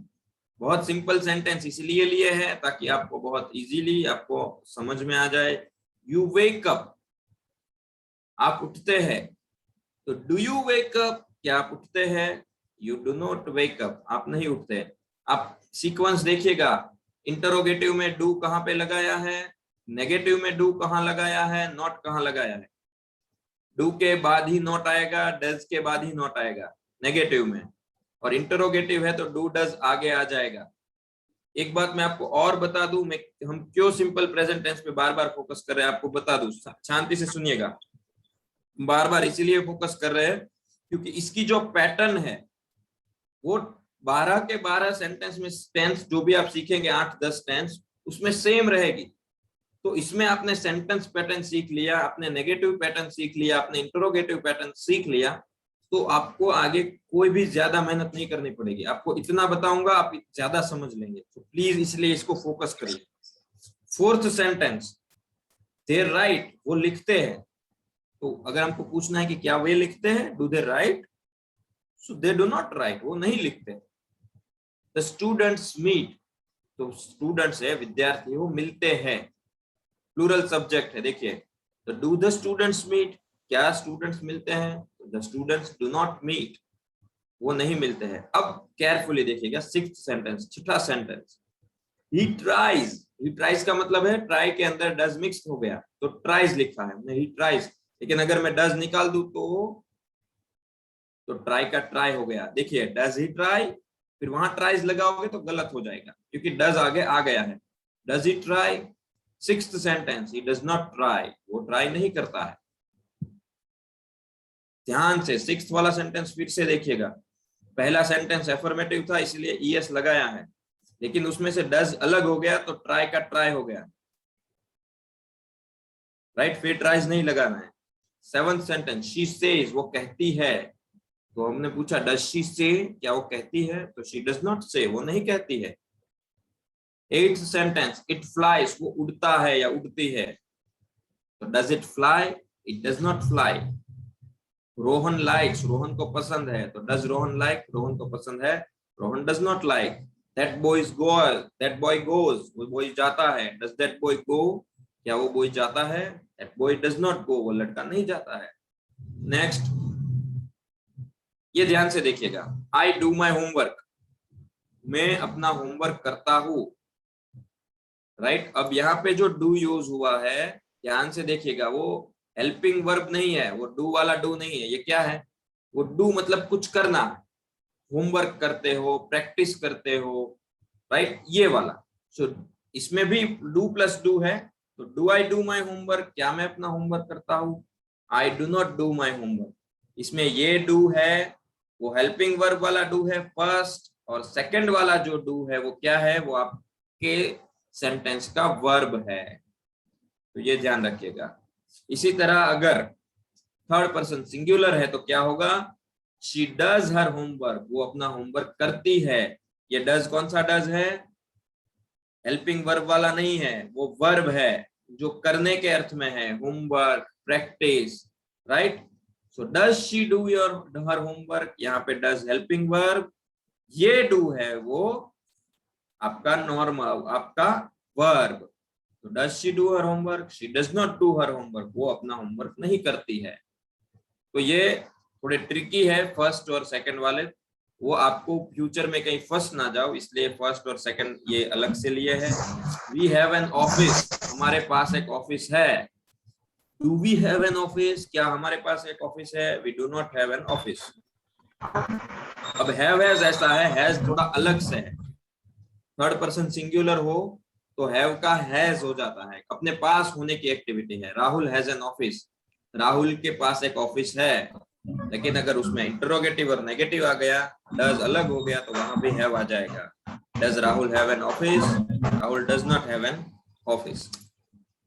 बहुत सिंपल सेंटेंस इसलिए लिए है ताकि आपको बहुत इजीली आपको समझ में आ जाए। यू वेक अप, आप उठते हैं, तो डू यू वेक अप, क्या आप उठते हैं, you do not wake up, आप नहीं उठते। आप सीक्वेंस देखिएगा, इंटरोगेटिव में डू कहां पे लगाया है, नेगेटिव में डू कहां लगाया है, नॉट कहां लगाया है। डू के बाद ही नॉट आएगा, डज के बाद ही नॉट आएगा नेगेटिव में, और इंटरोगेटिव है तो डू डज आगे आ जाएगा। एक बात मैं आपको और बता दूं, हम क्यों सिंपल प्रेजेंट टेंस पे बार बार फोकस कर रहे हैं, आपको बता दूं, शांति से सुनिएगा। बार बार इसीलिए फोकस कर रहे हैं क्योंकि इसकी जो पैटर्न है वो 12 के 12 सेंटेंस में टेंस जो भी आप सीखेंगे, 8-10 टेंस, उसमें सेम रहेगी। तो इसमें आपने सेंटेंस पैटर्न सीख लिया, आपने नेगेटिव पैटर्न सीख लिया, आपने इंटरोगेटिव पैटर्न सीख लिया, तो आपको आगे कोई भी ज्यादा मेहनत नहीं करनी पड़ेगी। आपको इतना बताऊंगा, आप ज्यादा समझ लेंगे, तो प्लीज इसलिए इसको फोकस करिए। फोर्थ सेंटेंस, दे राइट, वो लिखते हैं। तो अगर हमको पूछना है कि क्या वे लिखते हैं, do they right, so they do not right, वो नहीं लिखते। द स्टूडेंट्स मीट, तो स्टूडेंट्स है, विद्यार्थी, वो मिलते हैं, प्लूरल सब्जेक्ट है। देखिए, तो डू द स्टूडेंट्स मीट, क्या स्टूडेंट्स मिलते हैं, the students do not meet, वो नहीं मिलते हैं। अब केयरफुली देखिएगा, सिक्स्थ सेंटेंस, छठा sentence, he tries. He tries का मतलब है ट्राई के अंदर डज मिक्स हो गया, तो ट्राइज लिखा है हमने, ही ट्राइज। लेकिन अगर मैं डज निकाल दूं तो ट्राई का ट्राई हो गया। देखिए, डज ही ट्राई, फिर वहां ट्राइज लगाओगे तो गलत हो जाएगा क्योंकि डज आगे आ गया है। Does he try. Sixth sentence, he does not try, वो ट्राई नहीं करता है। ध्यान से सिक्स्थ वाला सेंटेंस फिर से देखिएगा। पहला सेंटेंस एफर्मेटिव था इसलिए ईएस लगाया है, लेकिन उसमें से डज अलग हो गया तो ट्राई का ट्राई हो गया, राइट, फिर ट्राइज नहीं लगाना है। सेवंथ सेंटेंस, शी सेज, वो कहती है, तो हमने पूछा डज शी से, क्या वो कहती है, तो शी डज नॉट से, वो नहीं कहती है। एट्थ सेंटेंस, इट फ्लाइज, वो उड़ता है या उड़ती है, तो does it fly, it does not fly. Rohan likes, Rohan को पसंद है, तो डज रोहन लाइक, रोहन को पसंद है, Rohan does not like. That boy goes, that boy goes, वो बॉय जाता है, डज दैट बॉय गो, क्या वो बॉय जाता है, that boy does not go, वो लड़का नहीं जाता है। नेक्स्ट, ये ध्यान से देखिएगा, आई डू माई होमवर्क, मैं अपना होमवर्क करता हूं, राइट। अब यहाँ पे जो डू यूज हुआ है, ध्यान से देखिएगा, वो हेल्पिंग वर्ब नहीं है, वो डू वाला डू नहीं है। ये क्या है, वो डू मतलब कुछ करना, होमवर्क करते हो, प्रैक्टिस करते हो, राइट, ये वाला। सो इसमें भी डू प्लस डू है, तो do I do my homework, क्या मैं अपना होमवर्क करता हूं, आई do not do my homework. इसमें ये डू है, वो हेल्पिंग वर्ब वाला डू है फर्स्ट, और सेकंड वाला जो डू है वो क्या है, वो आपके सेंटेंस का वर्ब है, तो ये ध्यान रखिएगा। इसी तरह अगर थर्ड पर्सन सिंगुलर है तो क्या होगा, शी डज हर होमवर्क, वो अपना होमवर्क करती है। ये डज कौन सा डज है, हेल्पिंग वर्ब वाला नहीं है, वो वर्ब है जो करने के अर्थ में है, homework, practice, right. So does she do her homework, यहाँ पे डज हेल्पिंग वर्ब, ये डू है वो आपका नॉर्मल, आपका वर्ब। तो does she do her homework, she does not do her homework, वो अपना होमवर्क नहीं करती है। तो ये थोड़े ट्रिकी है फर्स्ट और सेकंड वाले, वो आपको फ्यूचर में कहीं फंस ना जाओ, इसलिए फर्स्ट और सेकंड ये अलग से लिए है। वी हैव एन ऑफिस, हमारे पास एक ऑफिस है। Do we have an office, क्या हमारे पास एक ऑफिस है, we do not have an office. अब हैव हैज ऐसा है, हैज थोड़ा अलग से है, थर्ड पर्सन सिंगुलर हो तो हैव का हैज हो जाता है, अपने पास होने की एक्टिविटी है। Rahul has an office, Rahul के पास एक ऑफिस है, लेकिन अगर उसमें इंटरोगेटिव और नेगेटिव आ गया, डज अलग हो गया, तो वहां भी हैव आ जाएगा। Does Rahul have an office, Rahul does not have an office.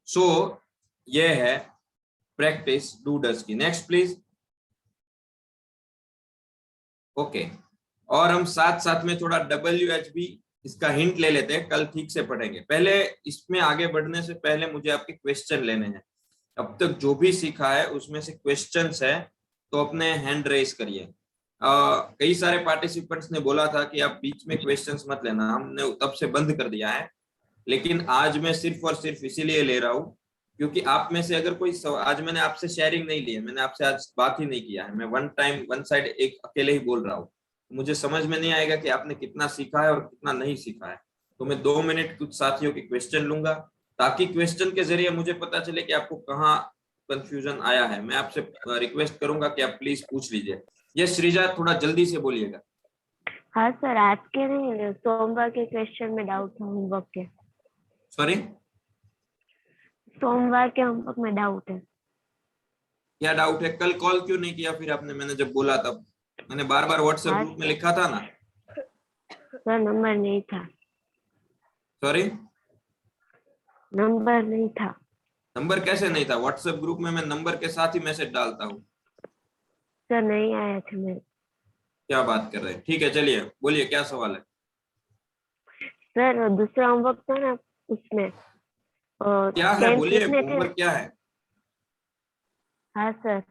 So ये है प्रैक्टिस डू डज की। Next please. ओके, और हम साथ साथ में थोड़ा WHB इसका हिंट ले लेते हैं, कल ठीक से पढ़ेंगे। पहले इसमें आगे बढ़ने से पहले मुझे आपके क्वेश्चन लेने हैं। अब तक जो भी सीखा है उसमें से क्वेश्चंस है तो अपने हैंड रेज करिए। कई सारे पार्टिसिपेंट्स ने बोला था कि आप बीच में क्वेश्चंस मत लेना, हमने तब से बंद कर दिया है, लेकिन आज मैं सिर्फ और सिर्फ इसीलिए ले रहा हूँ क्योंकि आप में से अगर कोई आज मैंने आपसे शेयरिंग नहीं ली है, मैंने आपसे आज बात ही नहीं किया है, मैं वन साइड एक अकेले ही बोल रहा हूँ। मुझे समझ में नहीं आएगा कि आपने कितना सीखा है और कितना नहीं सीखा है। तो मैं 2 मिनट कुछ साथियों के क्वेश्चन लूंगा ताकि क्वेश्चन के जरिए मुझे पता चले कि आपको कहाँ कंफ्यूजन आया है। मैं आपसे रिक्वेस्ट करूंगा कि आप प्लीज पूछ लीजिए। ये श्रीजा थोड़ा जल्दी से बोलिएगा। हाँ सर, आज के नहीं, सोमवार के क्वेश्चन में डाउट था, होमवर्क के। सॉरी, सोमवार के होमवर्क में डाउट है। क्या डाउट है? कल कॉल क्यों नहीं किया फिर आपने? मैंने जब बोला तब मैंने बार बार व्हाट्सएप ग्रुप में लिखा था ना। सर नंबर नहीं था। सॉरी, नंबर नहीं था। नंबर कैसे नहीं था? व्हाट्सएप ग्रुप में मैं नंबर के साथ ही मैसेज डालता हूँ। सर नहीं आया था मेरे। क्या बात कर रहे हैं? ठीक है, चलिए बोलिए क्या सवाल है। सर दूसरा होमवर्क था ना, उसमें क्या है बोलिए, होमवर्क क्या है? हाँ सर,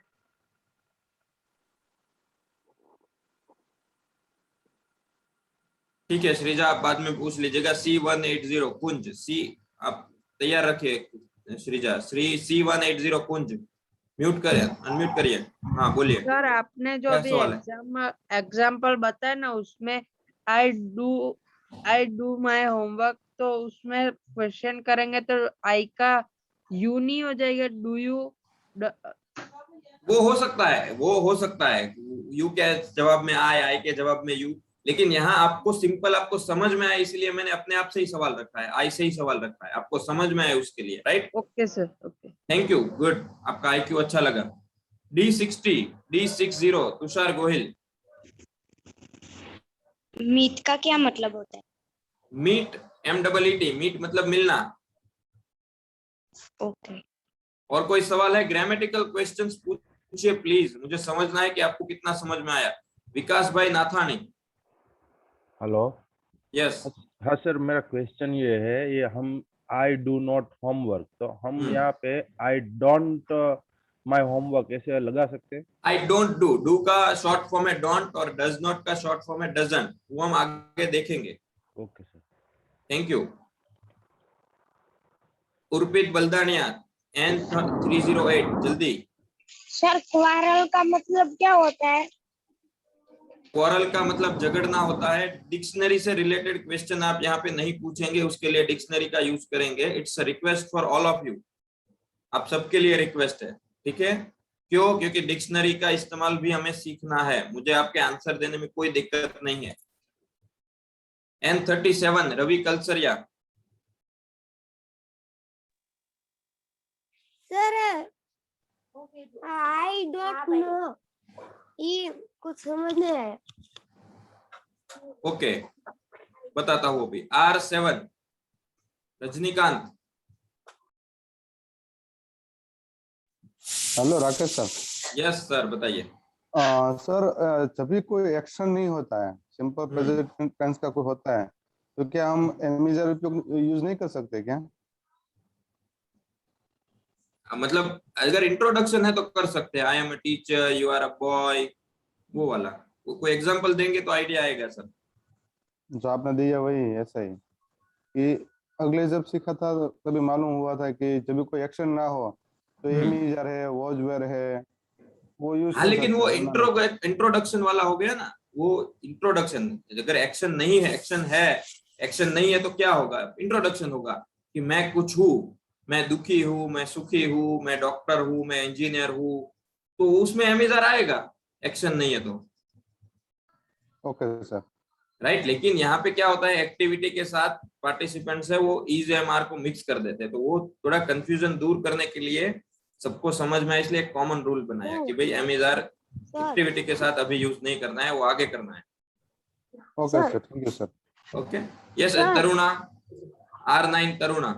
ठीक है श्रीजा, आप बाद में पूछ लीजिएगा। C180 कुंज, सी आप तैयार रखिए श्रीजा। C180 कुंज, म्यूट करिए, अनम्यूट करिए। हाँ बोलिए। सर आपने जो क्या अभी सवाल है? एग्जाम्पल बताया ना, उसमें आई डू माई होमवर्क, तो उसमें क्वेश्चन करेंगे तो आई का यू नहीं हो जाएगा, डू यू? वो हो सकता है, वो हो सकता है, यू के जवाब में आई के जवाब में यू, लेकिन यहाँ आपको सिंपल, आपको समझ में आए इसलिए मैंने अपने आप से ही सवाल रखा है, आई से ही सवाल रखा है, आपको समझ में आए उसके लिए, right? Okay sir, okay, thank you, good, आपका IQ अच्छा लगा। D60 तुषार गोहिल। मीट का क्या मतलब होता है? मीट, MEET, मीट मतलब मिलना। ओके। और कोई सवाल है? ग्रामेटिकल क्वेश्चंस पूछिए प्लीज, मुझे समझना है कि आपको कितना समझ में आया। विकास भाई नाथानी। हेलो। यस। हाँ सर, मेरा क्वेश्चन ये है, ये हम आई डू नॉट होमवर्क, तो हम यहाँ पे आई डोंट माई होमवर्क ऐसे लगा सकते हैं? आई डोंट डू का शॉर्ट फॉर्म है डोंट और डज नॉट का शॉर्ट फॉर्म है डजंट, वो हम आगे देखेंगे। Okay sir, thank you. Urpit Baldaniya N308, जल्दी। सर क्वारल का मतलब क्या होता है? क्वारल का मतलब झगड़ना होता है। डिक्शनरी से रिलेटेड क्वेश्चन आप यहाँ पे नहीं पूछेंगे, उसके लिए डिक्शनरी का यूज करेंगे। It's a request for all of you, आप सबके लिए रिक्वेस्ट है, ठीक है? क्यों? क्योंकि डिक्शनरी का इस्तेमाल भी हमें सीखना है, मुझे आपके आंसर देने में कोई दिक्कत नहीं है। N37 Ravi Kalsariya. Sir I don't know, ये कुछ समझ नहीं आया। ओके, बताता हूँ अभी। R7 Rajinikanth. Hello Rakesh sir. Yes sir, बताइए। सर जब भी कोई एक्शन नहीं होता है, सिंपल प्रेजेंट टेंस का कोई होता है, तो क्या हम एम इज आर यूज नहीं कर सकते क्या? मतलब अगर इंट्रोडक्शन है तो कर सकते हैं, I am a teacher, you are a boy, वो वाला। कोई एग्जांपल देंगे तो आइडिया आएगा सर। जो आपने दिया वही ऐसा ही कि अगले जब सीखा था तभी मालूम हुआ था कि जब भी कोई एक्शन ना हो तो एम इज आर है, वॉज वेयर है, वो यूज हाँ, कर लेकिन सकते वो हैं, वरना नहीं। इंट्रोडक्शन वाला हो गया ना, वो इंट्रोडक्शन। अगर एक्शन नहीं है, एक्शन है, एक्शन नहीं है तो क्या होगा? इंट्रोडक्शन होगा कि मैं कुछ हूँ, मैं दुखी हूँ, मैं सुखी हूँ, मैं डॉक्टर हूँ, मैं इंजीनियर हूँ, तो उसमें एमिजार आएगा, एक्शन नहीं है तो। Okay sir. राइट, लेकिन यहाँ पे क्या होता है, एक्टिविटी के साथ पार्टिसिपेंट्स है वो इज एम आर को मिक्स कर देते हैं, तो वो थोड़ा कंफ्यूजन दूर करने के लिए सबको समझ में आए, इसलिए एक कॉमन रूल बनाया कि भाई एम इज आर एक्टिविटी के साथ अभी यूज नहीं करना है, वो आगे करना है। Okay sir, thank you sir. Okay, yes Taruna, R9 Taruna,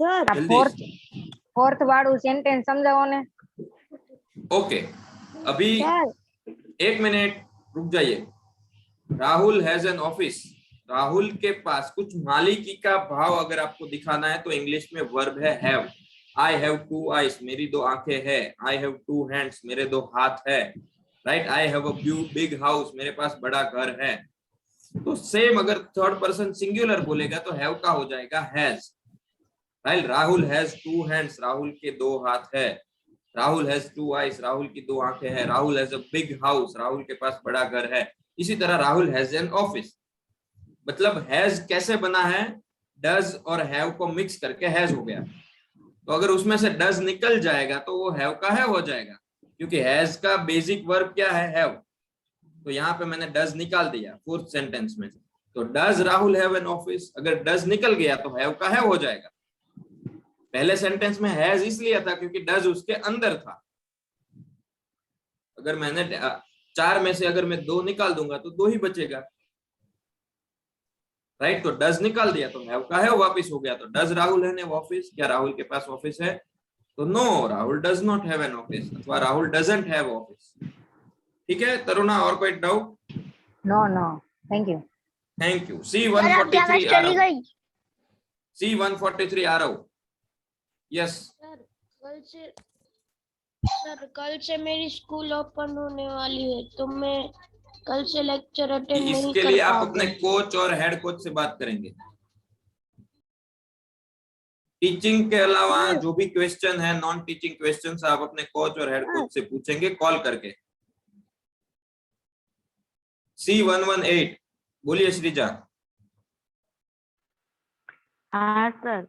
sir जल्दी। फोर्थ वाળું सेंटेंस समझाओ ने। ओके, अभी सर 1 मिनट रुक जाइए। Rahul has an office, Rahul के पास कुछ मालिकी का भाव अगर आपको दिखाना है तो इंग्लिश में वर्ब है हैव। आई हैव 2 आईज, मेरी 2 आंखें है। आई हैव 2 हैंड्स, मेरे 2 हाथ है। Right, I have a big house, मेरे पास बड़ा घर है। तो सेम अगर थर्ड पर्सन सिंगुलर बोलेगा तो हैव का हो जाएगा has. Right, Rahul has 2 hands, Rahul के 2 हाथ है। राहुल हैज 2 आईज, राहुल की 2 आंखें हैं। Rahul has a big house, Rahul के पास बड़ा घर है। इसी तरह राहुल हैज एन ऑफिस, मतलब हैज कैसे बना है, डज और हैव को मिक्स करके हैज हो गया। तो अगर उसमें से डज निकल जाएगा तो वो हैव का हैव हो जाएगा, क्योंकि हैज का बेसिक वर्ब क्या है, हैव। तो यहाँ पे मैंने डज निकाल दिया फोर्थ सेंटेंस में से, तो does Rahul have an office, अगर डज निकल गया तो हैव का हैव हो जाएगा। पहले सेंटेंस में हैज इसलिए था क्योंकि डज उसके अंदर था। अगर मैंने 4 में से अगर मैं 2 निकाल दूंगा तो 2 ही बचेगा। राइट, तो डज निकाल दिया तो हैव का हैव वापस हो गया। तो does Rahul have an office, क्या राहुल के पास ऑफिस है? तो no, Rahul does not have an office, अथवा राहुल डजंट हैव ऑफिस। ठीक है तरुणा, और कोई doubt? No no, thank you. Thank you. C143 आ रहा हूं, C143 आ रहा हूं। यस सर कल से मेरी स्कूल ओपन होने वाली है, तो मैं कल से लेक्चर अटेंड नहीं इसके कर लिए आप पाऊंगा। अपने कोच और हेड कोच से बात करेंगे। टीचिंग के अलावा जो भी क्वेश्चन है, नॉन टीचिंग क्वेश्चन, आप अपने कोच और हेड कोच से पूछेंगे कॉल करके। C118, बोलिए श्रीजा। हाँ सर,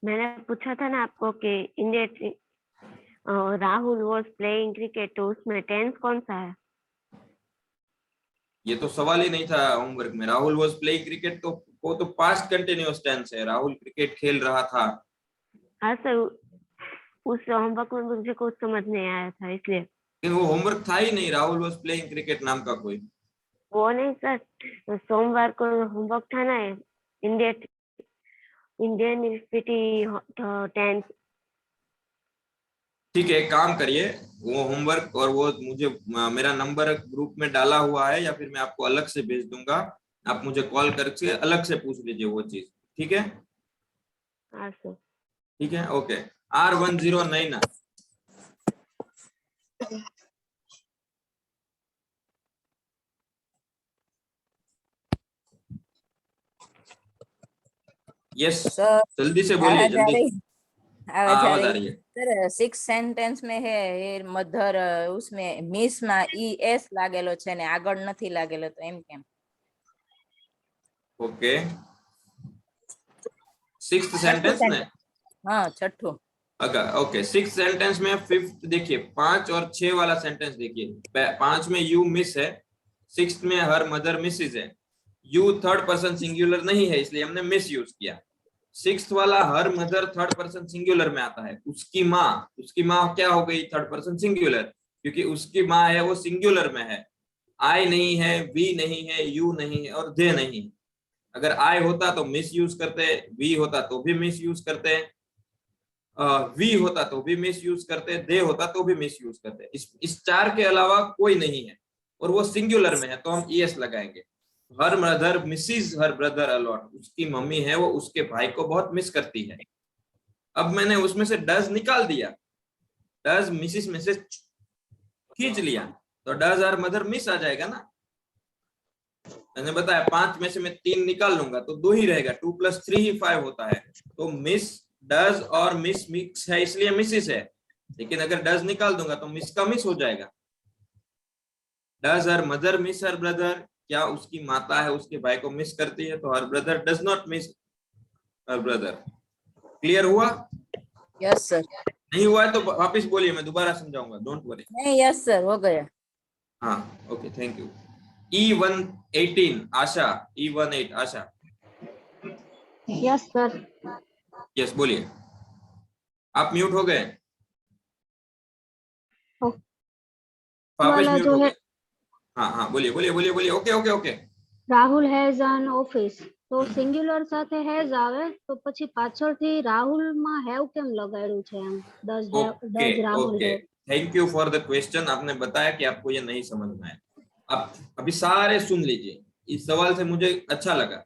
मैंने पूछा था ना आपको कि India Rahul was playing cricket, तो उसमें टेंस कौन सा है? ये तो सवाल ही नहीं था होमवर्क में। राहुल वॉज प्लेइंग क्रिकेट, तो वो तो पास्ट कंटिन्यूअस टेंस है, राहुल क्रिकेट खेल रहा था। हाँ सर, उस होमवर्क में मुझे कुछ समझ नहीं आया था इसलिए। लेकिन वो होमवर्क था ही नहीं राहुल वॉज प्लेइंग क्रिकेट नाम का कोई। वो नहीं सर, सोमवार को होमवर्क था ना, इंडियन टेंस। ठीक है, एक काम करिए, वो होमवर्क और वो मुझे मेरा नंबर ग्रुप में डाला हुआ है, या फिर मैं आपको अलग से भेज दूंगा, आप मुझे कॉल करके अलग से पूछ लीजिए वो चीज। ठीक है? हाँ सर। ठीक है, ओके। R109 यस सर जल्दी से बोलिए, जल्दी। आवाज आ रही है सर। 6 सेंटेंस में है ये मधर, उसमें मिस में ES लागेलो छे ने આગળ નથી लागेलो, तो एम केम? ओके, 6th सेंटेंस में, हाँ छठो। ओके 6th सेंटेंस में 5th देखिए, 5 और 6 वाला सेंटेंस देखिए। 5 में यू मिस है, 6th में हर मदर मिसेस है। यू थर्ड पर्सन सिंगुलर नहीं है, इसलिए हमने मिस यूज किया। 6th वाला her mother third person singular में आता है। उसकी माँ क्या हो गई? थर्ड पर्सन सिंगुलर, क्योंकि उसकी माँ है वो सिंगुलर में है। आई नहीं है, वी नहीं है, यू नहीं है और दे नहीं। अगर आई होता तो मिस यूज करते, वी होता तो भी मिस यूज करते। वी होता तो भी मिस यूज करते, दे होता तो भी मिस यूज करते। इस 4 के अलावा कोई नहीं है और वो सिंगुलर में है तो हम ईएस लगाएंगे। Her mother misses her brother a lot, उसकी मम्मी है वो उसके भाई को बहुत मिस करती है। अब मैंने उसमें से डज निकाल दिया, डज मिसिस में से खींच लिया तो डज हर मदर मिस आ जाएगा ना। मैंने बताया 5 में से मैं 3 निकाल लूंगा तो 2 ही रहेगा, 2 + 3 ही 5 होता है। तो मिस डज और मिस मिक्स है इसलिए मिसिस है, लेकिन अगर डज निकाल दूंगा तो मिस का मिस हो जाएगा। Does her mother miss her brother, क्या उसकी माता है उसके भाई को मिस करती है, तो her brother does not miss her brother. Clear हुआ? Yes sir. नहीं हुआ है तो वापस बोलिए, मैं दोबारा समझाऊंगा, डोंट वरी। नहीं यस सर, हो गया। हाँ okay, thank you. E118 Asha, E18 Asha. Yes sir. Yes बोलिए, आप म्यूट हो गए। वापस म्यूट हो गए। हाँ हाँ बोलिए बोलिए बोलिए बोलिए। Okay okay okay. Rahul has an office, તો સિંગ્યુલર સાથે હેઝ આવે તો પછી પાછળથી રાહુલમાં હેવ કેમ લગાડ્યું છે એમ? Does Rahul okay, have? Thank you for the question. आपने बताया कि आपको ये नहीं समझ में आया। अब अभी सारे सुन लीजिए, इस सवाल से मुझे अच्छा लगा।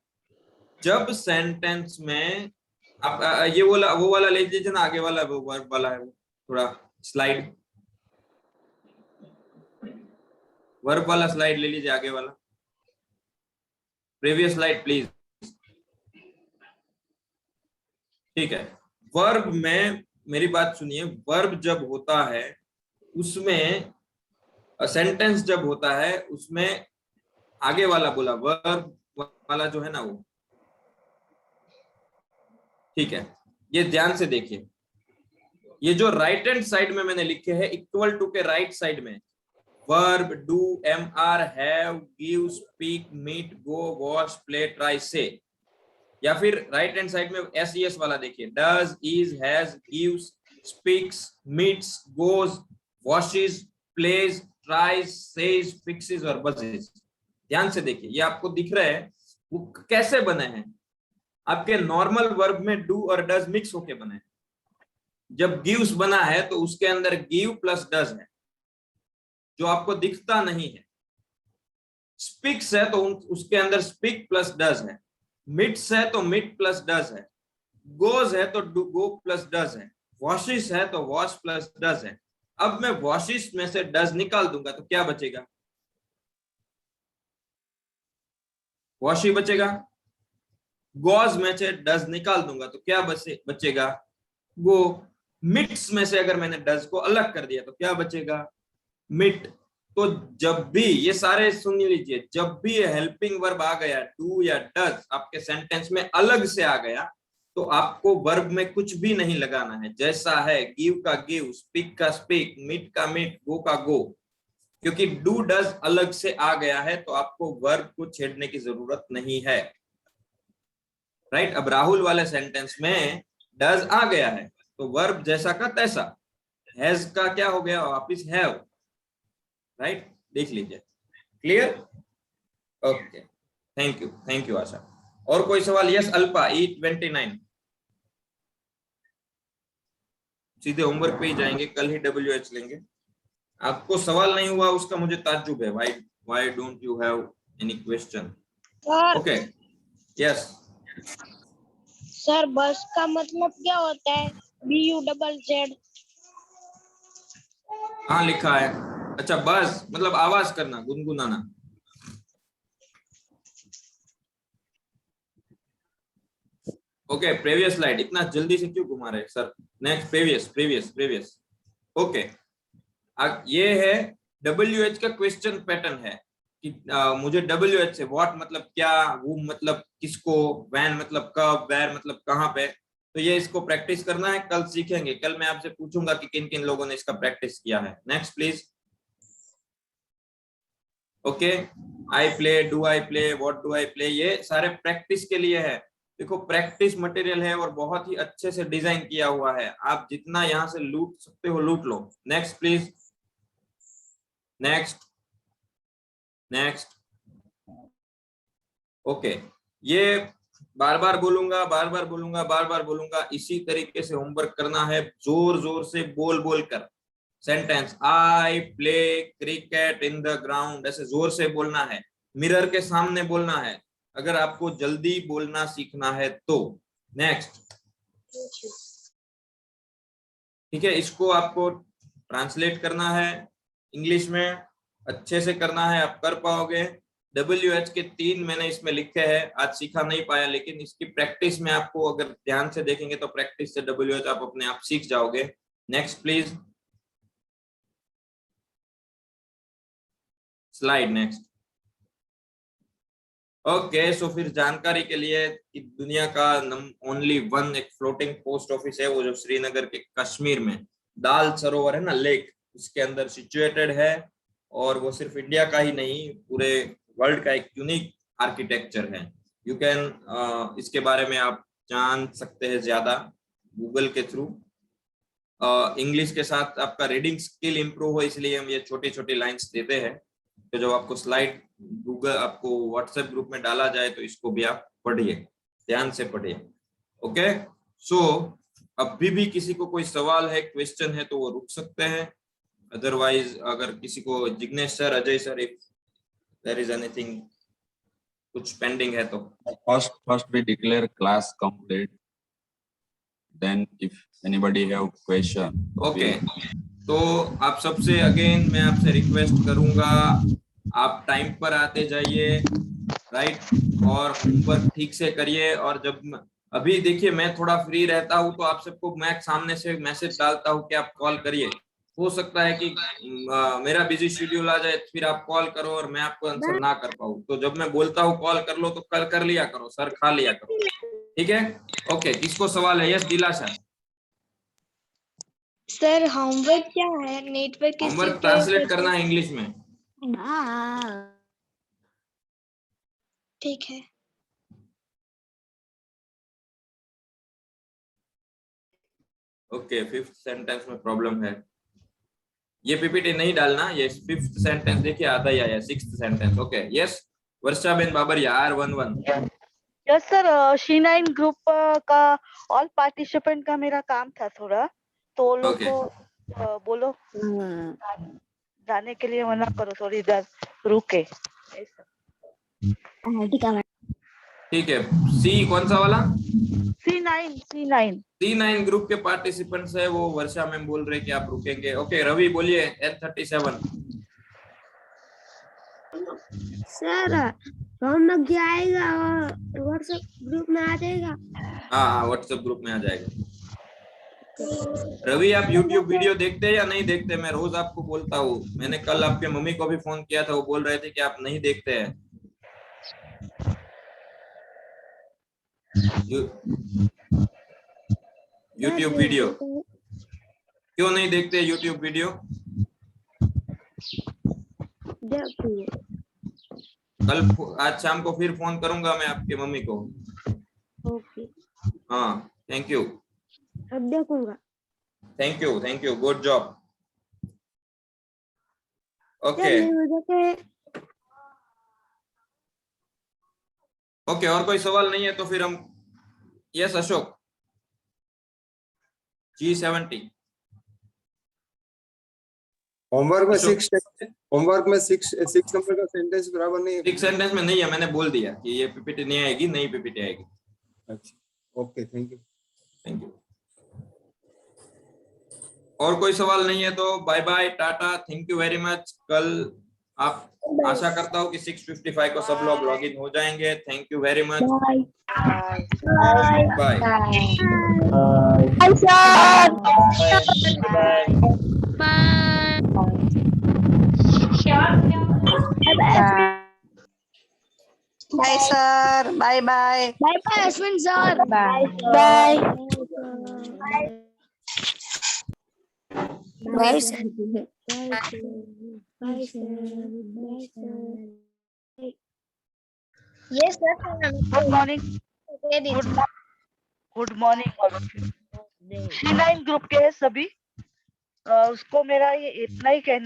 जब सेंटेंस में आप ये वो वाला ले लीजिए ना, आगे वाला वो वर्ब वाला है, थोड़ा स्लाइड, वर्ब वाला स्लाइड ले लीजिए, आगे वाला प्रीवियस स्लाइड प्लीज। ठीक है, वर्ब में मेरी बात सुनिए, वर्ब जब होता है उसमें, सेंटेंस जब होता है उसमें आगे वाला बोला वर्ब वाला जो है ना वो, ठीक है, ये ध्यान से देखिए। ये जो राइट हैंड साइड में मैंने लिखे हैं इक्वल टू के राइट साइड में verb, do, am are, have, give, speak, meet, go, wash, play, try, say, या फिर राइट हैंड साइड में एस वाला देखिए, does, is, has, gives, speaks, meets, goes, washes, plays, tries, says, fixes और बजेस। ध्यान से देखिए, ये आपको दिख रहा है वो कैसे बने हैं। आपके नॉर्मल वर्ब में डू और डज मिक्स होके बने हैं। जब गिव्स बना है तो उसके अंदर गिव प्लस डज है जो आपको दिखता नहीं है। स्पीक्स है तो उसके अंदर स्पीक प्लस डज है। मिट्स है तो मिट प्लस डज है। गोज है तो डू गो प्लस डज है। वॉशेस है तो वॉश प्लस डज है। अब मैं वॉशेस में से डज निकाल दूंगा तो क्या बचेगा? वॉश ही बचेगा। गोज में से डज निकाल दूंगा तो क्या बचेगा? गो। मिट्स में से अगर मैंने डज को अलग कर दिया तो क्या बचेगा? मिट। तो जब भी, ये सारे सुन लीजिए, जब भी ये हेल्पिंग वर्ब आ गया डू या डज आपके सेंटेंस में अलग से आ गया तो आपको वर्ब में कुछ भी नहीं लगाना है। जैसा है गिव का गिव, स्पीक का स्पीक, मीट का मीट, गो का गो। क्योंकि डू डज अलग से आ गया है तो आपको वर्ब को छेड़ने की जरूरत नहीं है। राइट। अब राहुल वाले सेंटेंस में डज आ गया है तो वर्ब जैसा का तैसा। हैज का क्या हो गया? वापिस हैव। राइट, देख लीजिए। क्लियर? ओके, थैंक यू आशा। और कोई सवाल? Yes Alpa, E29। सीधे होमवर्क पे ही जाएंगे, कल ही WH लेंगे। आपको सवाल नहीं हुआ उसका मुझे ताज्जुब है। Why don't you have any question? Okay, yes sir बस का मतलब क्या होता है? BUZZ। हाँ लिखा है। अच्छा, बस मतलब आवाज करना, गुनगुनाना। Okay, previous slide. इतना जल्दी से क्यों घुमा रहे सर? Next, previous. ओके, ये है WH का क्वेश्चन पैटर्न है कि मुझे WH से व्हाट मतलब क्या, वो मतलब किसको, व्हेन मतलब कब, वेयर मतलब कहाँ पे। तो ये इसको प्रैक्टिस करना है, कल सीखेंगे। कल मैं आपसे पूछूंगा कि किन किन लोगों ने इसका प्रैक्टिस किया है। Next please. Okay, I play, do I play, what do I play, ये सारे प्रैक्टिस के लिए है। देखो प्रैक्टिस मटेरियल है और बहुत ही अच्छे से डिजाइन किया हुआ है। आप जितना यहाँ से लूट सकते हो लूट लो। Next please, next. ओके, ये बार बार बोलूंगा, बार बार बोलूंगा, बार बार बोलूंगा, इसी तरीके से होमवर्क करना है, जोर जोर से बोल बोल कर। Sentence I play cricket in the ground, ऐसे जोर से बोलना है, मिरर के सामने बोलना है, अगर आपको जल्दी बोलना सीखना है तो। नेक्स्ट, ठीक है, इसको आपको ट्रांसलेट करना है इंग्लिश में, अच्छे से करना है, आप कर पाओगे। WH के 3 मैंने इसमें लिखे हैं, आज सीखा नहीं पाया, लेकिन इसकी प्रैक्टिस में आपको अगर ध्यान से देखेंगे तो प्रैक्टिस से WH आप अपने आप सीख जाओगे। Next please, slide next. Okay, so फिर जानकारी के लिए कि दुनिया का ओनली वन एक फ्लोटिंग पोस्ट ऑफिस है, वो जो श्रीनगर के कश्मीर में दाल सरोवर है ना, लेक, उसके अंदर सिचुएटेड है, और वो सिर्फ इंडिया का ही नहीं, पूरे वर्ल्ड का एक यूनिक आर्किटेक्चर है। यू कैन इसके बारे में आप जान सकते हैं ज्यादा गूगल के थ्रू। इंग्लिश के साथ आपका रीडिंग स्किल इंप्रूव हो, इसलिए हम ये छोटी छोटी लाइंस देते हैं। तो जब आपको स्लाइड गूगल आपको व्हाट्सएप ग्रुप में डाला जाए तो इसको भी आप पढ़िए, ध्यान से पढ़िए। ओके, सो अभी भी किसी को कोई सवाल है, क्वेश्चन है तो वो रुक सकते हैं, अदरवाइज अगर किसी को Jignesh sir, Ajay sir, if there is anything कुछ पेंडिंग है तो। First we declare class complete. Then if anybody have question. Okay, तो आप सबसे अगेन मैं आपसे रिक्वेस्ट करूंगा, आप टाइम पर आते जाइए, राइट, और होमवर्क ठीक से करिए। और जब अभी देखिए मैं थोड़ा फ्री रहता हूँ तो आप सबको मैं सामने से मैसेज डालता हूँ कि आप कॉल करिए। हो सकता है कि मेरा बिजी शेड्यूल आ जाए, फिर आप कॉल करो और मैं आपको आंसर ना कर पाऊँ, तो जब मैं बोलता हूँ कॉल कर लो तो कल कर लिया करो सर, खा लिया करो, ठीक है। ओके, किसको सवाल है? यस दिलाशा। सर होमवर्क क्या है? नेटवर्क होमवर्क ट्रांसलेट करना है इंग्लिश में। ठीक है। ओके, 5th सेंटेंस में प्रॉब्लम है, ये पीपीटी नहीं डालना, ये 5th सेंटेंस देखिए आधा ही आया, 6th sentence. Okay, yes Varsha ben Babariya, R11। Yes sir, C9 group का ऑल पार्टिसिपेंट का मेरा काम था थोड़ा, तो लोग को बोलो जाने के लिए मना करो, थोड़ी देर रुके। ठीक है, सी कौन सा वाला? C9 ग्रुप के पार्टिसिपेंट्स है, वो वर्षा मैम बोल रहे कि आप रुकेंगे। ओके, रवि बोलिए, N37। सर होमवर्क आएगा व्हाट्सएप ग्रुप में आ जाएगा? हाँ, व्हाट्सएप ग्रुप में आ जाएगा। रवि, आप YouTube वीडियो देखते हैं या नहीं देखते? मैं रोज आपको बोलता हूँ, मैंने कल आपके मम्मी को भी फोन किया था, वो बोल रहे थे कि आप नहीं देखते हैं। YouTube वीडियो क्यों नहीं देखते? YouTube वीडियो कल आज शाम को फिर फोन करूंगा मैं आपके मम्मी को। ओके, हाँ, थैंक यू। अब देखूंगा। Thank you, good job. Okay okay, और कोई सवाल नहीं है तो फिर हम, यस अशोक, G70। होमवर्क में 6 नंबर का सेंटेंस बराबर नहीं है। 6 सेंटेंस में नहीं है, मैंने बोल दिया कि ये पीपीटी नहीं आएगी, नई पीपीटी आएगी। अच्छा, ओके, थैंक यू। और कोई सवाल नहीं है तो बाय बाय, टाटा, थैंक यू वेरी मच। कल आप, आशा करता हूँ कि 6:55 को सब लोग लॉग इन हो जाएंगे। Thank you very much, bye bye. Bye sir, bye bye. Bye bye Ashwin sir. Bye bye bye sir. Yes sir, good morning. Good morning. C9 group के सभी, उसको मेरा ये इतना ही कहना